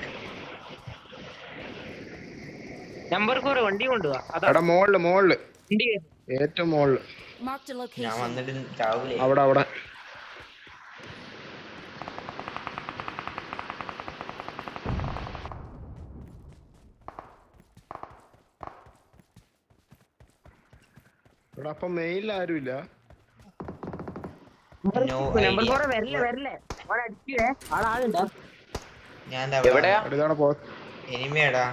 Number 4 വണ്ടി കൊണ്ടുപോവാ. അതാ എടാ മോളില് വണ്ടി ഏറ്റവും മോളില് Marked a ഞാൻ location. വന്നിട്ട് ചാവൂലേ. അവിടെ അപ്പൊ മെയിലിൽ ആരും ഇല്ല. No number idea. 4 വരില്ലേ ഓനെ അടിച്ചേ. ആളുണ്ടോ? ഞാൻ എവിടെയാ? എനിമേടാ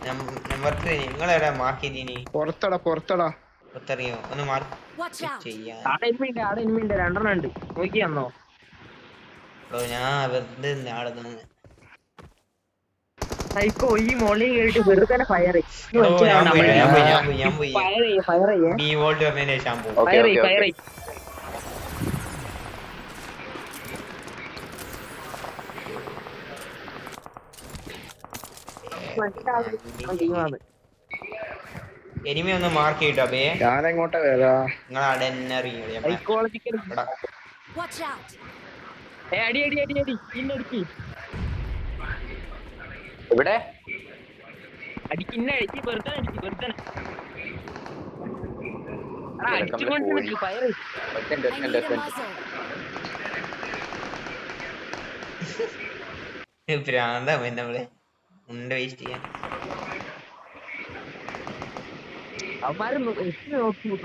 നമ്പർ 3 നിങ്ങളെടാ മാർക്ക് ചെയ്തിനി. പുറത്തടാ പുറത്തിറങ്ങിയോ ഒന്ന് മാർക്ക് Watch out! ചെയ്യാൻ. ആടെ എനിമിണ്ട് 2 എണ്ണം ഉണ്ട്. നോക്കി തന്നോ. ഞാൻ വെറുതെ ആടെ നിന്ന് സൈക്കോ ഈ മോളിൽ കേറിട്ട് വെറുതെ ഫയർ ഞാൻ പോയി ഡി വോൾട്ട് പറഞ്ഞതിന് ശേഷം പോകും. Okay okay fire okay. Enemy ഒന്ന് മാർക്ക് ചെയ്തിട്ടോ അബേ. ഞാനെങ്ങോട്ടാ വരാ? നിങ്ങൾ അവിടെ തന്നെ അറിയോ സൈക്കോളജിക്കൽ Watch out! അടി ഇന്നടിക്ക് എവിടെ? അടിക്ക് വെറുതെ കോഴി. Fire I need a muzzle. ഭ്രാന്താ നമ്മളെ ഉണ്ട് വേസ്റ്റ് ചെയ്യാൻ. അവന്മാര്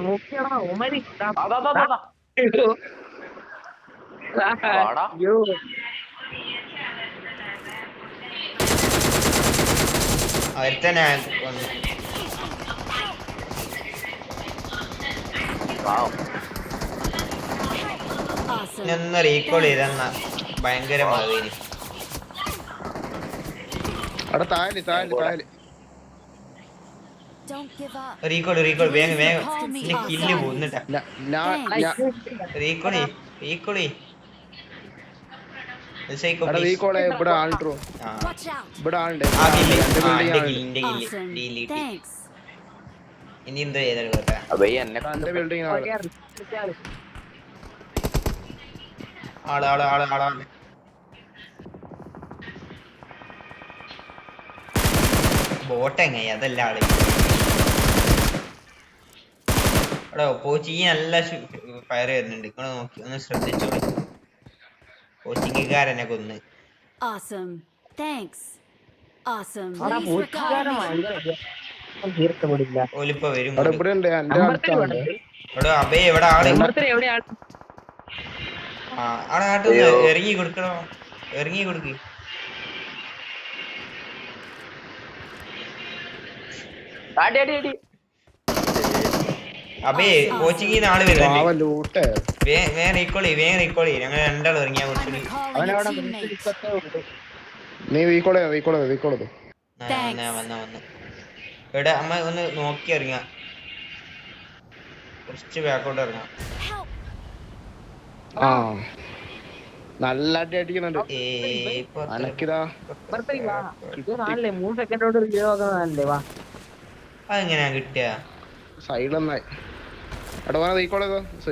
നോക്കിയാണോ അവന്മാര് അതാ വാടാ. അയ്യോ അവരുത്തന്നെ ഒന്ന് വാവ്. Awesome. ഒന്ന് റീകോൾ ചെയ്തെന്ന ഭയങ്കര മഴവേനി. അവിടെ താഴെ Don't give up. റീകോൾ വേഗം പിന്നെ കില്ല് പോകുന്നിട്ടാ. റീകോളി റീകോളെ ഇവിടെ ആൾട്രോ Watch out! ഇവിടെ ആളുണ്ട്. Awesome. Thanks. ഇനി എന്താ ചെയ്താലും കേട്ടാ. അബേ എന്നെ എന്റെ ബിൽഡിംഗ് ആള് ആള് ബോട്ടെങ്ങ അതല്ല ആള്. എടോ പോച്ചി നല്ല ഫയർ വരുന്നുണ്ട്. നിങ്ങൾ നോക്കി ഒന്ന് ശ്രദ്ധിച്ചോ. കോച്ചിങ്ങുകാരനെ കൊന്ന്. Awesome. Thanks. Awesome. ആടാ Please പൂച്ചക്കാരൻ record me. ഭയങ്കര തീർക്കപ്പെടില്ല. ഓലിപ്പോ വരും. അവിടെ ഇവിടെ ഉണ്ട്. എന്റെ അടുത്താണ്. എടോ അബേ എവിടെ ആള്? എവിടെയാണ്? ആടെ നാട്ടിൽ ഇറങ്ങി കൊടുക്കണോ? ഇറങ്ങി കൊടുക്ക്. അടി അബേ കോച്ചിങ്ങിന്ന് ആള് വരുന്നുണ്ട്. പാവം ലൂട്ടേ. വേഗം റീക്കോളി ഞങ്ങൾ രണ്ടാളും ഇറങ്ങിയാ I'm കുറച്ചുകൂടി. recalling a അവനവിടെ teammate. നീ വീക്കോളെ വന്ന എവിടെ അമ്മ ഒന്ന് നോക്കി ഇറങ്ങാ, കുറച്ച് ബാക്കോട്ട് ഇറങ്ങാം. Help! ആ നല്ല അടി അടിക്കുന്നുണ്ട്. അനക്കിതാ നാലേ 3 സെക്കൻഡ് കൊണ്ട് വീഡിയോ നോക്കുന്നതല്ലേ. വാ അതെങ്ങനെയാ കിട്ടിയ? സൈഡിലൊന്നായി എടവാ വീക്കോളെ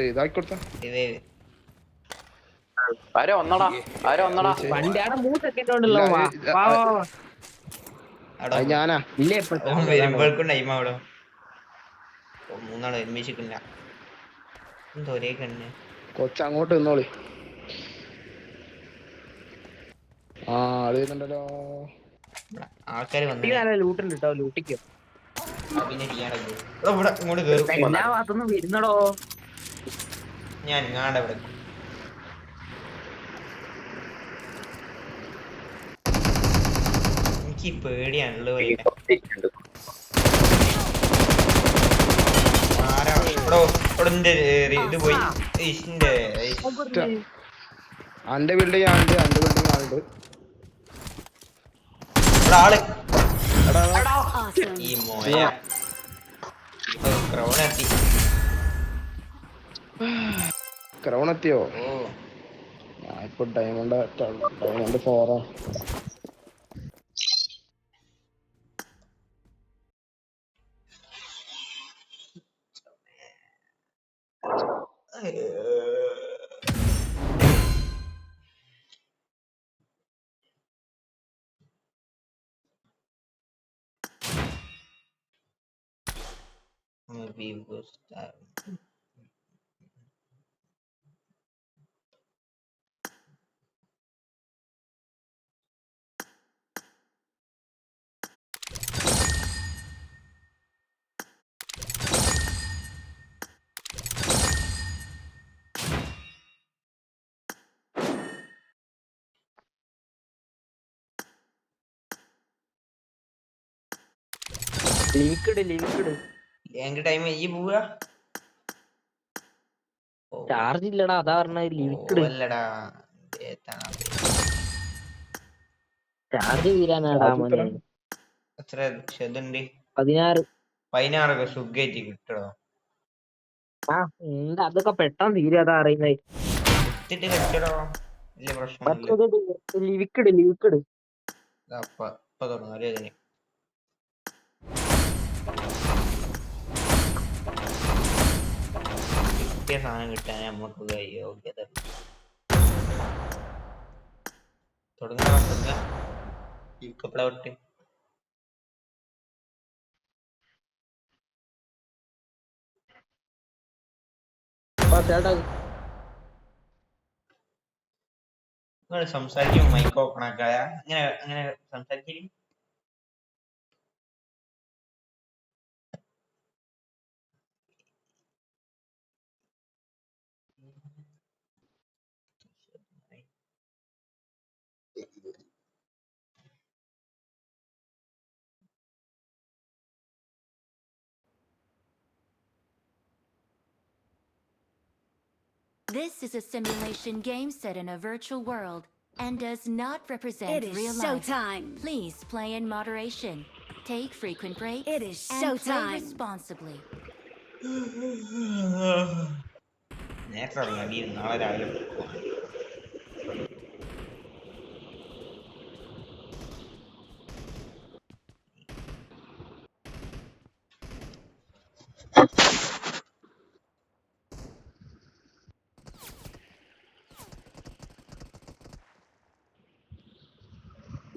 ഇതാക്കി കൊടുത്ത ഇത് ആരോ ഒന്നടാ വണ്ടി അവിടെ 3 സെക്കൻഡ് കൊണ്ടുള്ള. ഞാനാ ഇല്ലേ വരുമ്പോഴേക്കും ടൈം അവിടെ. മൂന്നാള് ഒരുമിച്ചിട്ടില്ല. എന്തോ ഒരേ കണ്ണ്. കൊച്ചങ്ങോട്ട് നിന്നോളി. ആ അത് ചെയ്യുന്നുണ്ടല്ലോ. ആൾക്കാര് വന്നു ലൂട്ടുണ്ട് കേട്ടോ, ലൂട്ടിക്കോ. പിന്നെ ചെയ്യാനൊക്കെ ഇവിടെ ഇങ്ങോട്ട് കേറും. എല്ലാ ഭാഗത്തുനിന്നും വരുന്നടോ. ഞാൻ ഇങ്ങാണ്ട് ഇവിടെ എനിക്ക് പേടിയാണല്ലോ. ആരാ ഇവിടെ ഇത് പോയി. അന്റെ ബിൽഡിംഗ് ആളുണ്ട് ആള് Awesome. ഈ മോയ ക്രൗണെത്തി. ക്രൗൺ എത്തിയോ? ഓ ഞാൻ ഇപ്പൊ ഡയമണ്ട് 4 ലിവിക്കിട് എന്റെ ടൈം ഈ പോവാ. ചാർജ് ഇല്ലടാ, അതാ പറഞ്ഞത്. ലിവിക്കിട് അല്ലടാ ചാർജ് തീരാനാടാ മോനെ. എത്ര ഇതുണ്ട്? 16 സുഖായിട്ട് കിട്ടണോ? ആ ഉണ്ട്, അതൊക്കെ പെട്ടെന്ന് തീരും. അതാ അറിയുന്നത്. ഇട്ടിട്ട് കിട്ടണോ? വലിയ പ്രശ്നമില്ല. ലിവിക്കിട് അപ്പൊ തുടങ്ങും ഒരു ഇതിന്. കിട്ടിയ സാധനം കിട്ടാൻ നമുക്ക് യോഗ്യത. തുടങ്ങാ ഇരിക്കപ്പെടവട്ടെ. നിങ്ങൾ സംസാരിക്കുമ്പോ മൈക്ക് ഓപ്പൺ ആക്കായ അങ്ങനെ സംസാരിക്കും. This is a simulation game set in a virtual world and does not represent It is real life. showtime. Please play in moderation. Take frequent breaks. It is and play showtime. responsibly. നേരത്തെ തുടങ്ങി നാളെ രാവിലെ.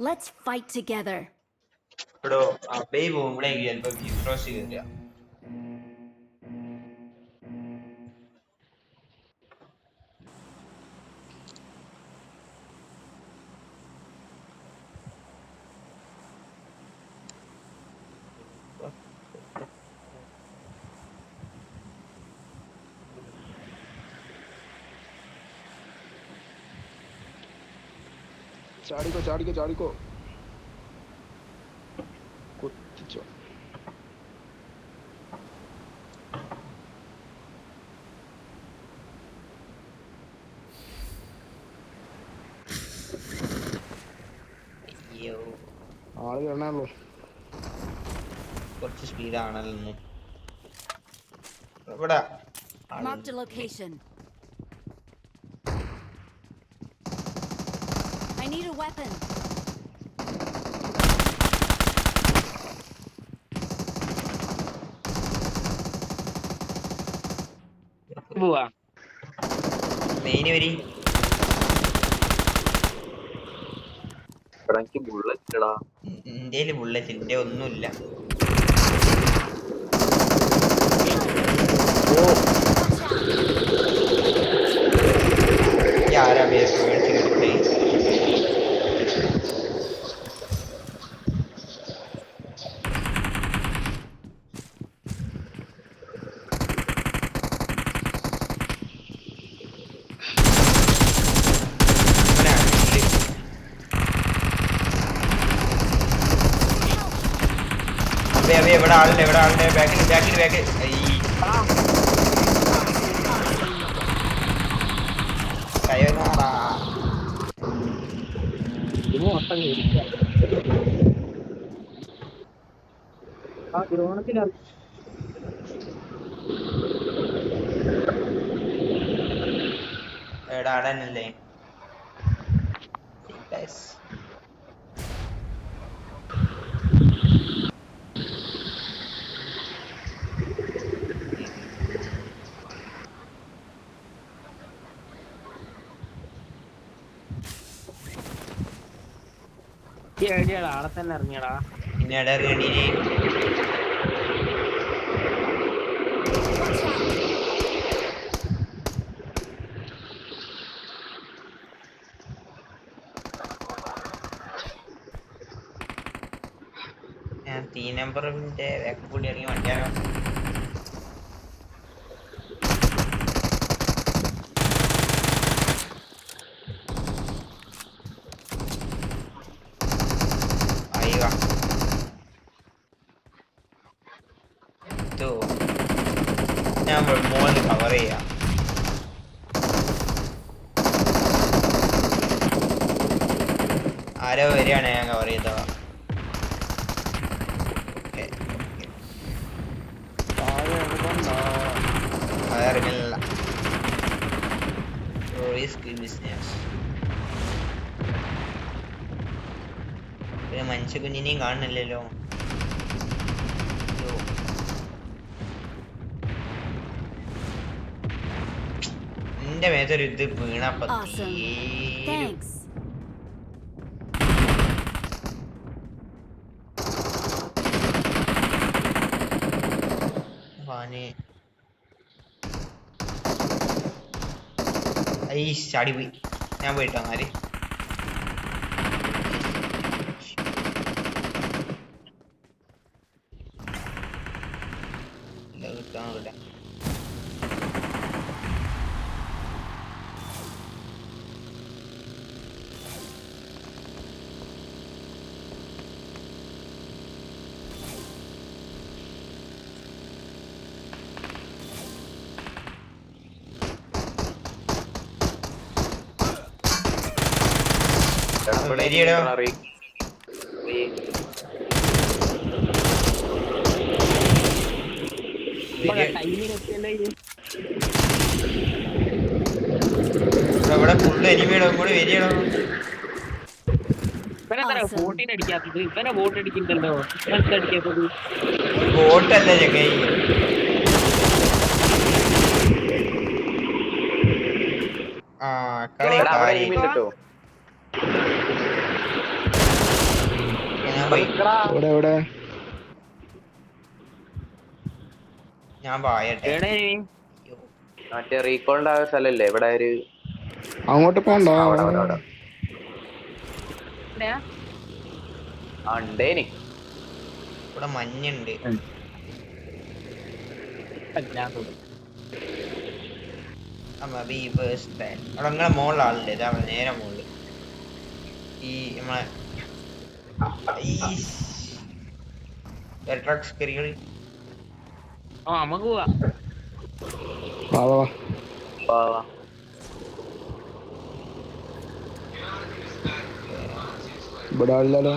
Let's fight together. എടോ അബേ പോകുമ്പോഴേക്ക് ചിലപ്പോ cross കയറിയ. ചാടിക്കോ കുത്തിച്ചോ. ആള് കാണാനുള്ളൂ. കുറച്ച് സ്പീഡാണല്ലോ ഇവിടെ. Marked a location. I need a weapon. പോവാ മെയിന് വരി. ഇവിടെ എനിക്ക് ബുള്ളറ്റ് ഇടാ. ഇന്ത്യയില് ബുള്ളറ്റ് ഇന്ത്യ ഒന്നുമില്ല. ആരാ ബേസ് മേടിച്ച് കിട്ടേ? ഇവിടെ ആളുണ്ട്, ഇവിടെ ആളുണ്ട്. ബാക്കിൽ ബാക്കിൽ ബാക്കിൽ കയ്യോടാ. ഇത് മൊത്തം കേറിക്ക. ആ ദ്രോണത്തിലാണ്. എടാ അടനല്ലേ? ഏടിയാടാ ആളെ തന്നെ ഇറങ്ങിയടാ. പിന്നെ എടാ റെഡി. ഞാൻ 3 നമ്പറിന്റെ ബാക്ക് കൂടി ഇറങ്ങി വണ്ടിയാലോ. ഞാൻ മോളിൽ കവർ ചെയ്യാം. ആരോ വരികയാണ്, ഞാൻ കവർ ചെയ്തോ. അറിയില്ല. പിന്നെ മനുഷ്യ കുഞ്ഞിനെയും കാണുന്നില്ലല്ലോ. എന്റെ മേത്തൊരു ഇത് വീണപ്പോ ചാടി പോയി. ഞാൻ പോയിട്ടോ മാറി. കിട്ടാൻ ഇവിടെ ഇവിടെ ഫുള്ള് എനിമിയുടെ കൂടെ വരികയാണോ? ബോട്ടിന് അടിക്കാത്തത് ഇവനെ ബോട്ട് അടിക്കണ്ടല്ലോ. അടിക്കാത്തത് ബോട്ടല്ല ചങ്ങായി. ആ കളി ഞാൻ പായട്ടെ. മറ്റേ റീകോളിന്റെ ആ സ്ഥലല്ലേ ഇവിടെ ഒരു അങ്ങോട്ട് പോണ്ടോ? ഉണ്ടേനി ഇവിടെ മഞ്ഞുണ്ട്. അവിടെ നിങ്ങളെ മുകളിൽ ആളുണ്ട്. ഇതാ നേരെ മുകളിൽ ഈ നമ്മളെ ട്രക്സ് കറികൾ. നമുക്ക് പോവാ. ഇവിടെ ആളില്ലല്ലോ.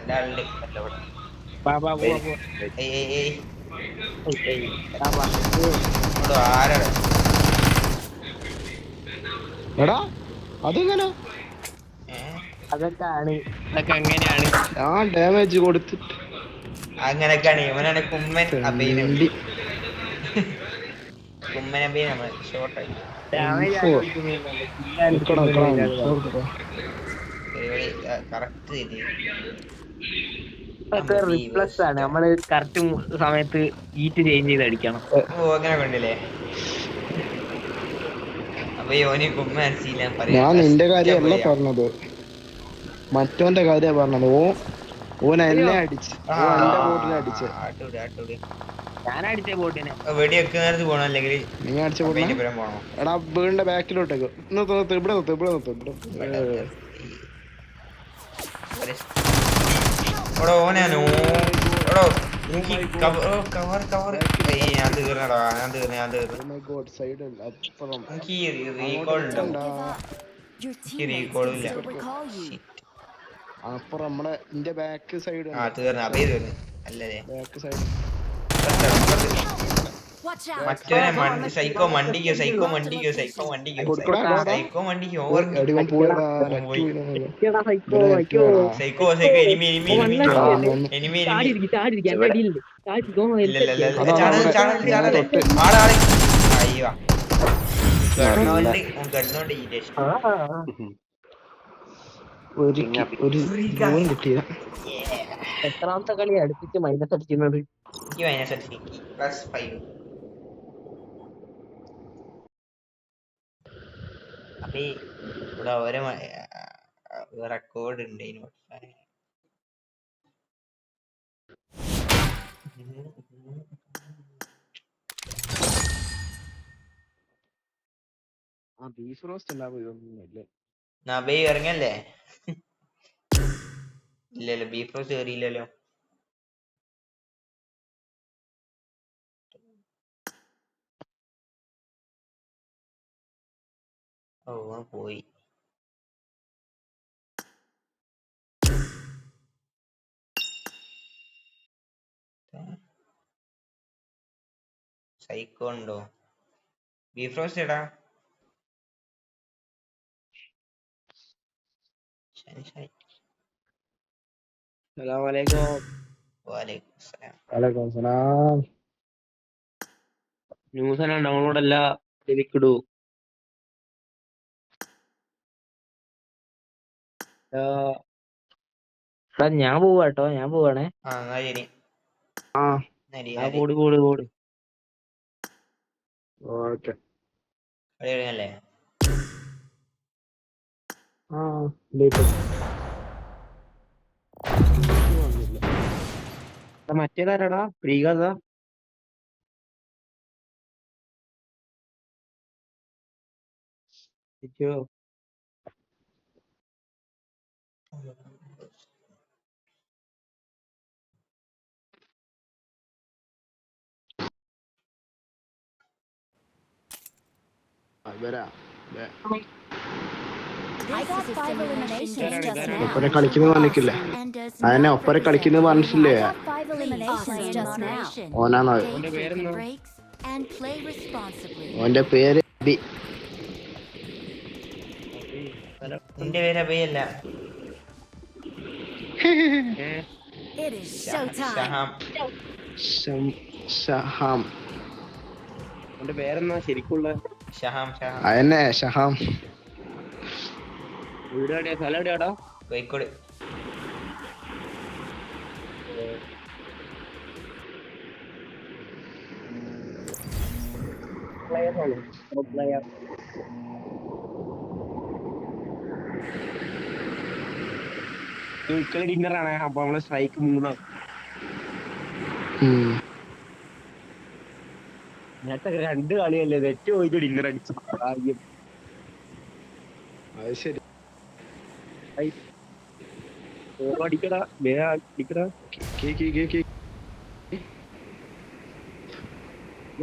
ഒരാളുണ്ട് അല്ല ഇവിടെ. ഏയ് ഏയ് ഏയ് ഇങ്ങോട്ട് ആരാണ്? എടാ അതെങ്ങനെ അതൊക്കെ അങ്ങനെയാണ്. ഞാൻ ഡാമേജ് കൊടുത്തിട്ട് അങ്ങനെയൊക്കെയാണ്. ഇവനാണ് കുമ്മൻ അബൈനെ വിളിക്കും. കുമ്മൻ അബൈ നമ്മള് ഷോർട്ടായി. കറക്റ്റ് ചെയ്ത് റിപ്ലസ് ആണ്. നമ്മള് കറക്റ്റ് സമയത്ത് ഈറ്റ് ചേഞ്ച് ചെയ്ത് അടിക്കണം. ഓ അങ്ങനെ കണ്ടില്ലേ? അപ്പൊ ഓന് കുമ്മ അടിച്ചില്ല. ഞാൻ നിന്റെ കാര്യമല്ല പറഞ്ഞത്, മറ്റോന്റെ കാര്യ പറഞ്ഞത്. ഓൻ എന്നെ അടിച്ച്, എന്റെ ബോട്ടിനെ അടിച്ച്. ഞാൻ അടിച്ച ബോട്ടിനെ വെടി വെക്കുന്നേരത്ത് പോകണം, അല്ലെങ്കിൽ നീ അടിച്ച ബോട്ടിനെ പോണോ? എടാ വീടിന്റെ ബാക്കിലോട്ടേക്ക് നിർത്ത്, ഇവിടെ നിർത്ത്. ഓനാനോ എടോ കവർ ഞാൻ തീർന്നടാ, ഞാൻ തീർന്നു. സൈഡ് അപ്പുറം എനിക്ക് റീകോൾ ഉണ്ടോ? Your recall teammates can ഇല്ല. still recall you. അപ്പുറം നമ്മുടെ ഇന്റെ ബാക്ക് സൈഡ് തീർന്നു. അബേ തീർന്നു അല്ലേ? Back side Watch out. മറ്റവനെ സൈക്കോ മണ്ടിക്കോ ഓവർ അടിവൻ പോയടാ. സൈക്കോ എനിമി ആളാണ്. അയ്യോ ഗണ്ണോണ്ട് ഈ ഒരു ഗോൾ കിട്ടിയ എത്രാമത്തെ കളി അടുപ്പിച്ച് മൈനസ് അടിക്കുന്നത്? എനിക്ക് -5 +5. അപ്പൊ ഇവിടെ ഓരോ റെക്കോർഡ് ഉണ്ട്. ബീഫ് റോസ്റ്റ് ഉണ്ടാവില്ല. നബൈ ഇറങ്ങല്ലേ? ഇല്ലല്ലോ, ബീഫ് റോസ്റ്റ് കയറിയില്ലല്ലോ. ഓ പോയി. സൈക്കോ ഉണ്ടോ? ബീഫ് റോസ്റ്റ് എടാ. ന്യൂസ് ഡൗൺലോഡ് അല്ല, ചെവിക്കിടൂ. ഞാൻ പോവാട്ടോ, ഞാൻ പോവാണേ. ശരി. ഓട് ഓക്കെ. കളിയല്ലേ? മറ്റേതാരാടാ? ശ്രീകാന്ത. ഒപ്പനെ കളിക്കുന്നത് പറഞ്ഞിട്ടില്ലേ? അതന്നെ ഒപ്പനെ കളിക്കുന്നത് പറഞ്ഞിട്ടില്ലേ? ഓനാണോ? ഓന്റെ പേര് ബി. നിന്റെ പേര് അബിയല്ല. ഷഹാം. ഓന്റെ പേരെന്നാ ശരിക്കുള്ള? അതന്നെ ഷഹാം. വീട് എവിടെയാ? സ്ഥലം എവിടെയാടാ? കോഴിക്കോട്. ഡിന്നറാണ്. അപ്പൊ നമ്മള് സ്ട്രൈക്ക് 3. നേരത്തെ 2 കളിയല്ലേ നെറ്റ് പോയിട്ട് ഡിന്നർ അടിച്ചു. അത് ശരി. അടിക്കടാ, അടിക്കടാ.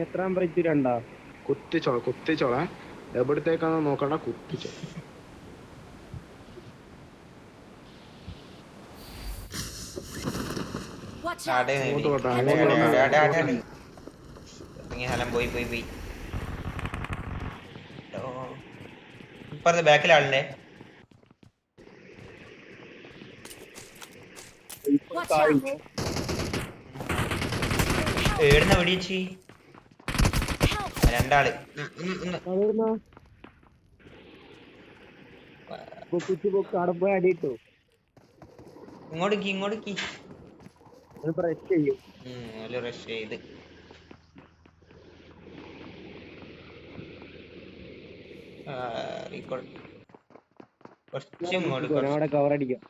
എത്രാം പ്രൈസ്? 2. കുത്തിച്ചോള എവിടത്തേക്കാന്ന് നോക്കണ്ട, കുത്തിച്ചോ. Watch out! അങ്ങോട്ട് പോട്ടെ, ഇറങ്ങിയ സ്ഥലം പോയി പോയി പോയി. ഇപ്പറത്തെ ബാക്കിൽ ആളുണ്ടേ. Watch out! ഏടുന്ന വെടിവെച്ച് Help! രണ്ടാള്. അവിടെ പോയി അടിയിട്ടു ഇങ്ങോട്ടേക്ക് പ്രസ് ചെയ്യും. റഷ് ചെയ്ത് കുറച്ച് ഇങ്ങോട്ട് അവിടെ കവർ അടിക്കാം.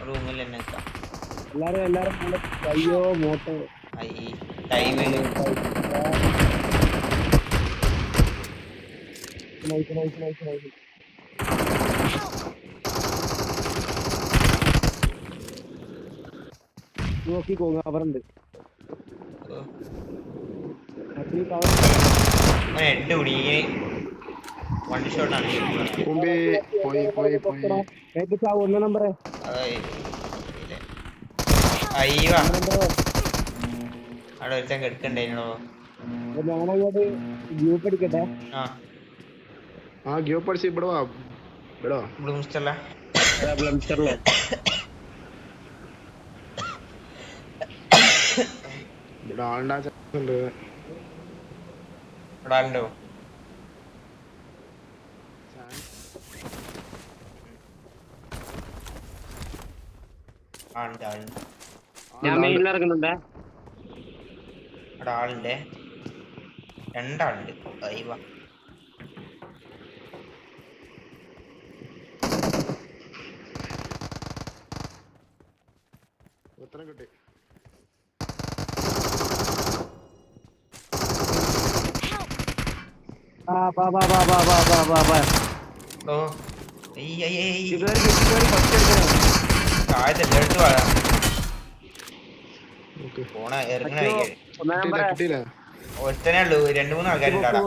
റൂമിൽ തന്നെ നിൽക്കാം. എല്ലാരും അയ്യോ മോട്ടോ ടൈമില് നോക്കിക്കോ കവറുണ്ട്. ഹെഡ് കുടി വൺ ഷോട്ടാണ്. മുമ്പേ പോയി 1 നമ്പർ അയ്യോ അവിടെ ഒരുത്തൻ കെടുക്കണ്ടോ. ഞാനങ്ങോട്ട് ഗ്രൂപ്പ് അടിക്കട്ടെ. ആ ഗ്രൂപ്പ് അടിച്ച് ഇവിടെ വാ. ഇവിടെ മുസ്റ്റല്ല ഇവിടെ ആളുണ്ടാ ഉണ്ട്. ഇവിടെ ആളുണ്ടോ? ആളുണ്ട് ഞാൻ മെയിനിൽ ഇറങ്ങുന്നുണ്ടേ. അവിടെ ആളുണ്ടേ, രണ്ടാളുണ്ട്. അയ്യോ ഉത്തരം കിട്ടി. ഓ താഴത്തെ എടുത്ത് വാഴാം. പോണ ഇറങ്ങണ കിട്ടിയില്ല. ഒരുത്തനേ ഉള്ളൂ, 2-3 ആൾക്കാരുണ്ടാടാ.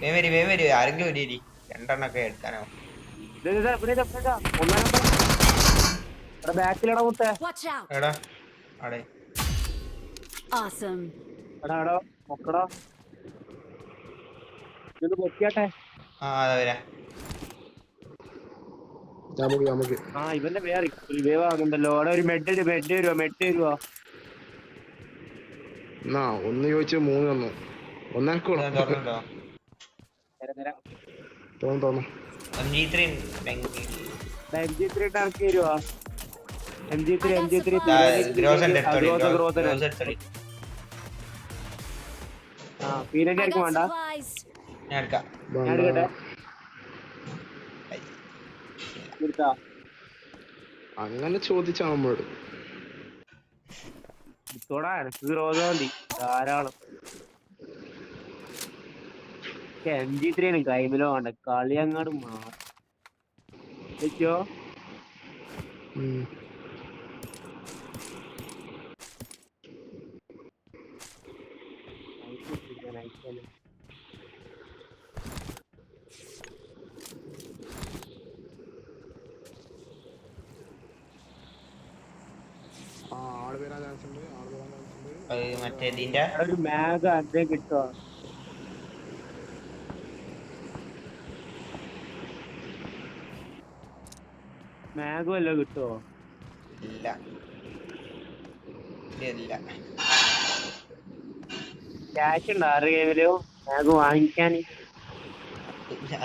വേം വരി ആരെങ്കിലും ഒരു രണ്ടെണ്ണൊക്കെ എടുക്കാനോ. Watch out! എടാ അവിടെ Awesome! പൊക്കിയാട്ടെ. അതാ വരാ. നമുക്ക് ഇവന്റെ വേവ് ആകുന്നുണ്ടല്ലോ. അവിടെ ഒരു മെഡ് വരുവോ? എന്നാ 1 ചോദിച്ചു 3 തന്നു. ഒന്നാക്കോളൂ തുറന്നുണ്ടോ? തോന്നു. MG3 ഇറക്കി വരുവോ? MG3 പീനന്റെ ആയിരിക്കും വേണ്ട. Supplies! ഞാൻ എടുക്കാം. ഞാൻ എടുക്കട്ടെ. അങ്ങനെ ചോദിച്ചാ നമ്മളോട് മതി ധാരാളം. MG3 കൈമിലോ വേണ്ട, കളി അങ്ങോട്ട് മാറ്റോ. ആള് വരാൻ ചാൻസ് ഉണ്ട്. മറ്റേ ഇതിന്റെ ഒരു മാഗ് അതേ കിട്ടുവോ? മാഗ് വല്ലോ കിട്ടുവോ? ഇല്ല. ക്യാഷ് ഉണ്ടോ 6 ഗെയിമിലോ മാഗ് വാങ്ങിക്കാൻ?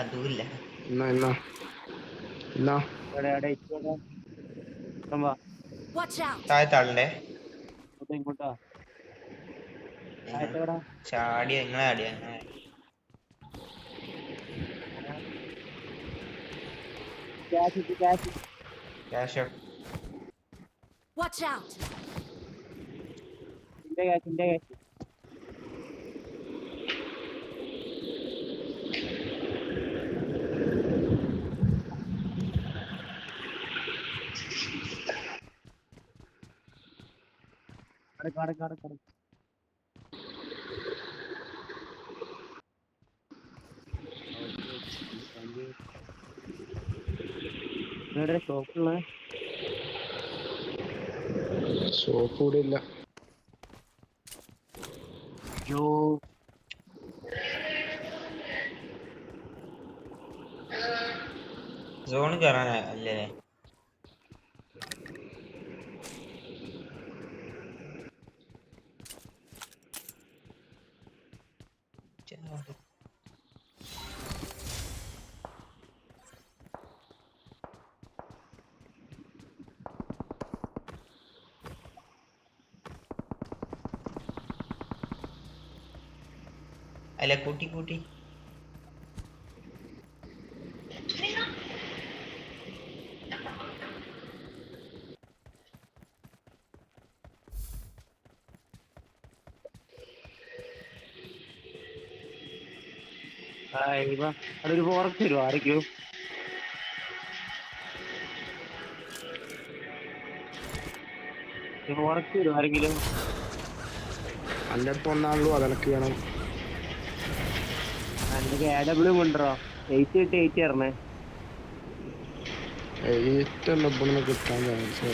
അതുമില്ല. താഴത്താളുണ്ടേ. ഇങ്ങോട്ടാ ചാടിയ നിങ്ങളെ ആടിയ ക്യാഷോ. Watch out! ഷോപ്പ് കൂടെ ഇല്ല. സോൺ കയറാൻ അല്ലേ? അല്ല കൂട്ടി അതൊരു ഫോറസ്റ്റ് വരുമോ ആരൊക്കെയോ? ഫോറസ്റ്റ് വരുമോ ആരെങ്കിലും? എൻ്റെ അടുത്ത് ഒന്നാണല്ലോ അതെനക്ക് വേണം. എനിക്ക് AW കൊണ്ടുവരോ? 8 തരണേ. ഏറ്റവും ഇവിടുന്ന് കിട്ടാൻ ചാൻസ്.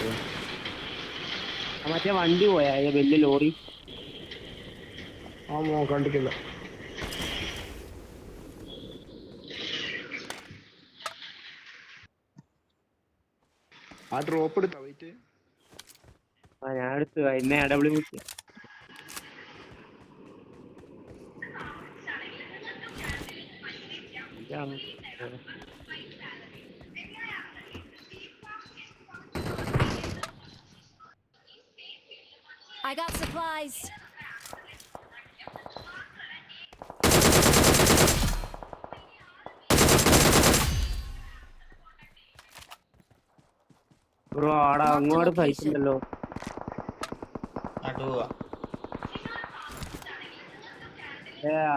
മറ്റേ വണ്ടി പോയാ വലിയ ലോറി? കണ്ടിട്ടില്ല. ആ ഡ്രോപ്പ് എടുത്താ വെയിറ്റ്. ഞാൻ എടുത്തു. എന്നെ AW വിളിച്ചു. I got supplies. ബ്രോ ആടാ അങ്ങോട്ട് ഫൈറ്റ് ഉണ്ടല്ലോ.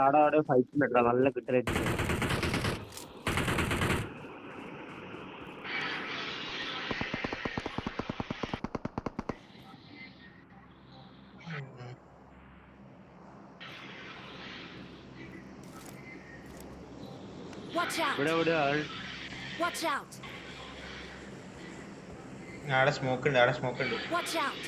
ആടെ ഫൈറ്റ് ഉണ്ടോ? നല്ല കിട്ടലായിട്ട്. Watch out. Watch out. അവിടെ സ്മോക്ക് ഉണ്ട്. Watch out.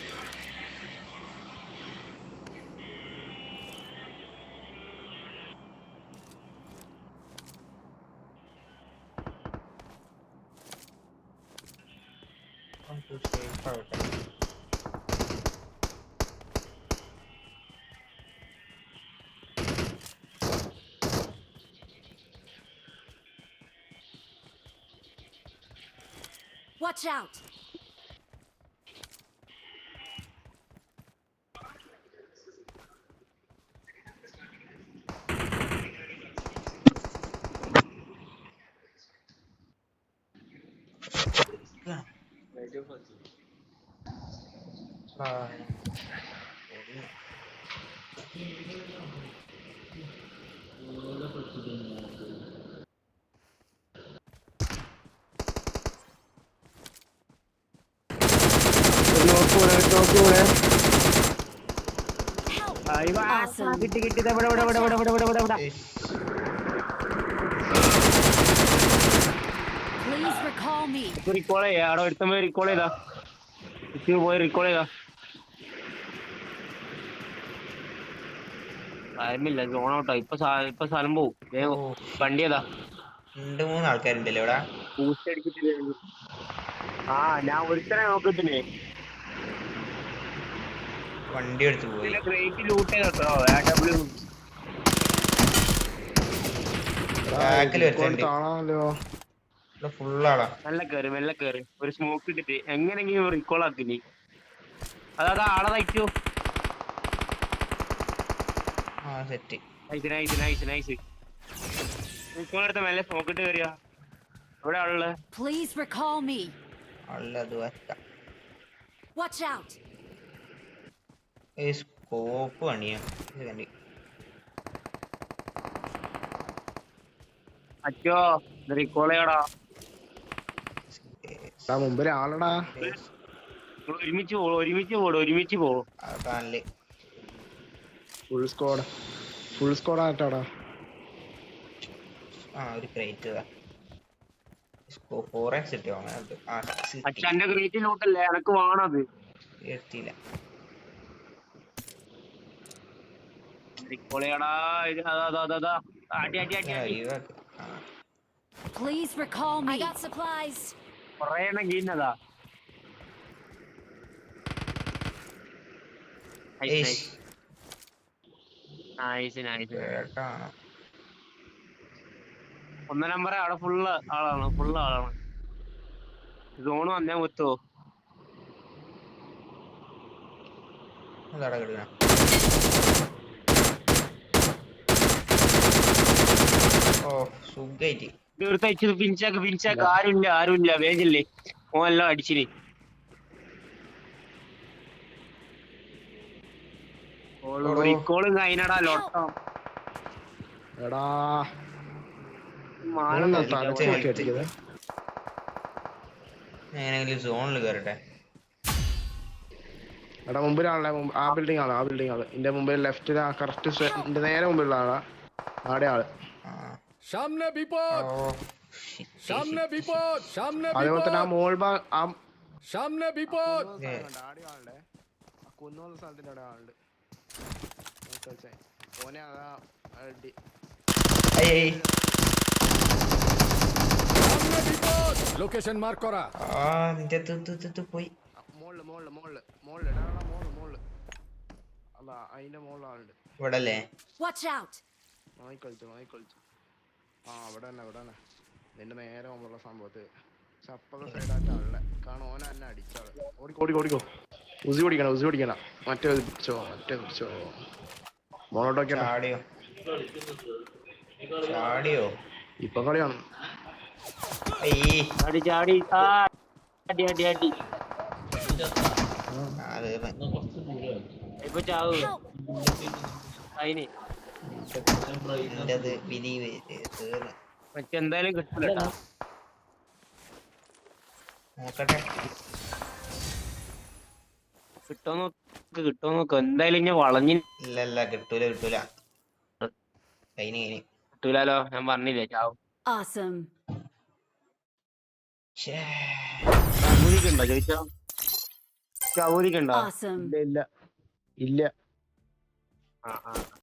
Watch out. Awesome. കിട്ടി. Please recall me. റിക്കോൾ ചെയ്യാ. അവിടെ ഒരുത്തമ്മ റിക്കോൾ ചെയ്താ. പോയി റിക്കോൾ ചെയ്താ. ടൈമില്ല. സോൺ ഔട്ടോ. ഇപ്പൊ സ്ഥലം പോവും. വണ്ടി ഏതാ? 2-3 ആൾക്കാരുണ്ടല്ലോ ഇവിടെ. ബൂസ്റ്റ് അടിച്ചിട്ടില്ല. ഞാൻ ഒരുത്തനെ നോക്കത്തില്ലേ. വണ്ടി എടുത്ത് പോയി. ക്രേറ്റ് ലൂട്ട് ചെയ്തോ. AW ബാക്കിൽ വരുന്നുണ്ട്. കാണാമല്ലോ. ഫുള്ളാളാ. മെല്ലെ കേറി ഒരു സ്മോക്ക് ഇട്ടിട്ട് എങ്ങനെങ്കിലും റീകോൾ ആക്കിനി. അതാ ആളെ തയ്ക്കോ. സെറ്റ്. നൈസ്. റീകോൾ എടുത്ത മെല്ലെ സ്മോക്ക് ഇട്ട് കയറിയാ. ഇവിടെ ആളുള്ളത്. Please recall me. Watch out. Scope പണിയാ. അച്ചോ റീകോൾ ചെയ്യടാ. മുമ്പ് ആളടാ. ഒരുമിച്ച് പോ. ഫുൾ സ്കോഡ് ആട്ടാടാ. ഒരു ക്രേറ്റ് 4x കിട്ടിയോ അങ്ങനെ പക്ഷെ എന്റെ ഗ്രേറ്റ് നോട്ടല്ലേ എനക്ക് വേണത്. എത്തിയില്ല. പൊളിയടാ ഇത്. അതാ അടി അടി അടി അടി. ഒഴിവാക്ക്. Please recall me. I got supplies. കൊറേ എണ്ണം കീഞ്ഞതാ. നൈസ്. കേട്ടാണ്. 1 നമ്പർ അവിടെ ഫുള്ള് ആളാണ്. സോണ് വന്നേ മുത്തോ. അതാടാ കിടക്കണ. ഓ സുഖായിട്ട് തീർച്ചയായിട്ടും പിഞ്ചാക്ക് ആരുമില്ല വേഗല്ലേ. ഓൻ എല്ലാം അടിച്ചിന്. കോളും കഴിഞ്ഞടാ ലോട്ടം. എടാ മാനം തലച്ച് നോക്കി അടിക്കുന്നത്. എങ്ങനെയെങ്കിലും സോണിൽ കയറട്ടെ. എടാ മുമ്പിലാണല്ലേ, ആ ബിൽഡിംഗ് ആള് എന്റെ മുമ്പിൽ ലെഫ്റ്റില് കറക്റ്റ് എന്റെ നേരെ മുമ്പിലുള്ള ആളാ. ആടെ ആള്. അതേപോലെ തന്നെ ആ മോൾ കുന്നുവന്ന സ്ഥലത്തിന്റെ അവിടെ ആളുണ്ട്. ഓനെ അതാ ലൊക്കേഷൻ മാർക്ക് കরা പോയി. മോളില് അല്ല അതിന്റെ മോളിൽ ആളുണ്ട്. ഇവിടെ അല്ലേ? Watch out. നോയിക്കളിച്ചു. ആ ഇവിടെ തന്നെ നിന്റെ നേരെ മുമ്പുള്ള സംഭവത്ത് ചപ്പത സൈഡായിട്ട് ആളെ കാണും. ഓനെ തന്നെ അടിച്ചാള്. ഓടിക്കോ. ഉസി പിടിക്കണം. മറ്റേ പിടിച്ചോ. മോളോട്ടൊക്കെ ചാടിയോ? ഇപ്പൊ കളിയാണ്. ചാടി അടി ഇപ്പൊ ചാവൂ. അതിന് മറ്റെന്തായാലും കിട്ടില്ല. നോക്കട്ടെ കിട്ടോ നോക്ക്. എന്തായാലും ഞാൻ വളഞ്ഞി. ഇല്ല കിട്ടൂല. കഴിഞ്ഞ് കിട്ടൂലോ. ഞാൻ പറഞ്ഞില്ലേ ചാവും. Awesome. ചാവൂരിക്കുണ്ടോ ചോദിച്ചോ? ചാവൂരിക്കുണ്ടോ? Awesome. ഇല്ല. ആ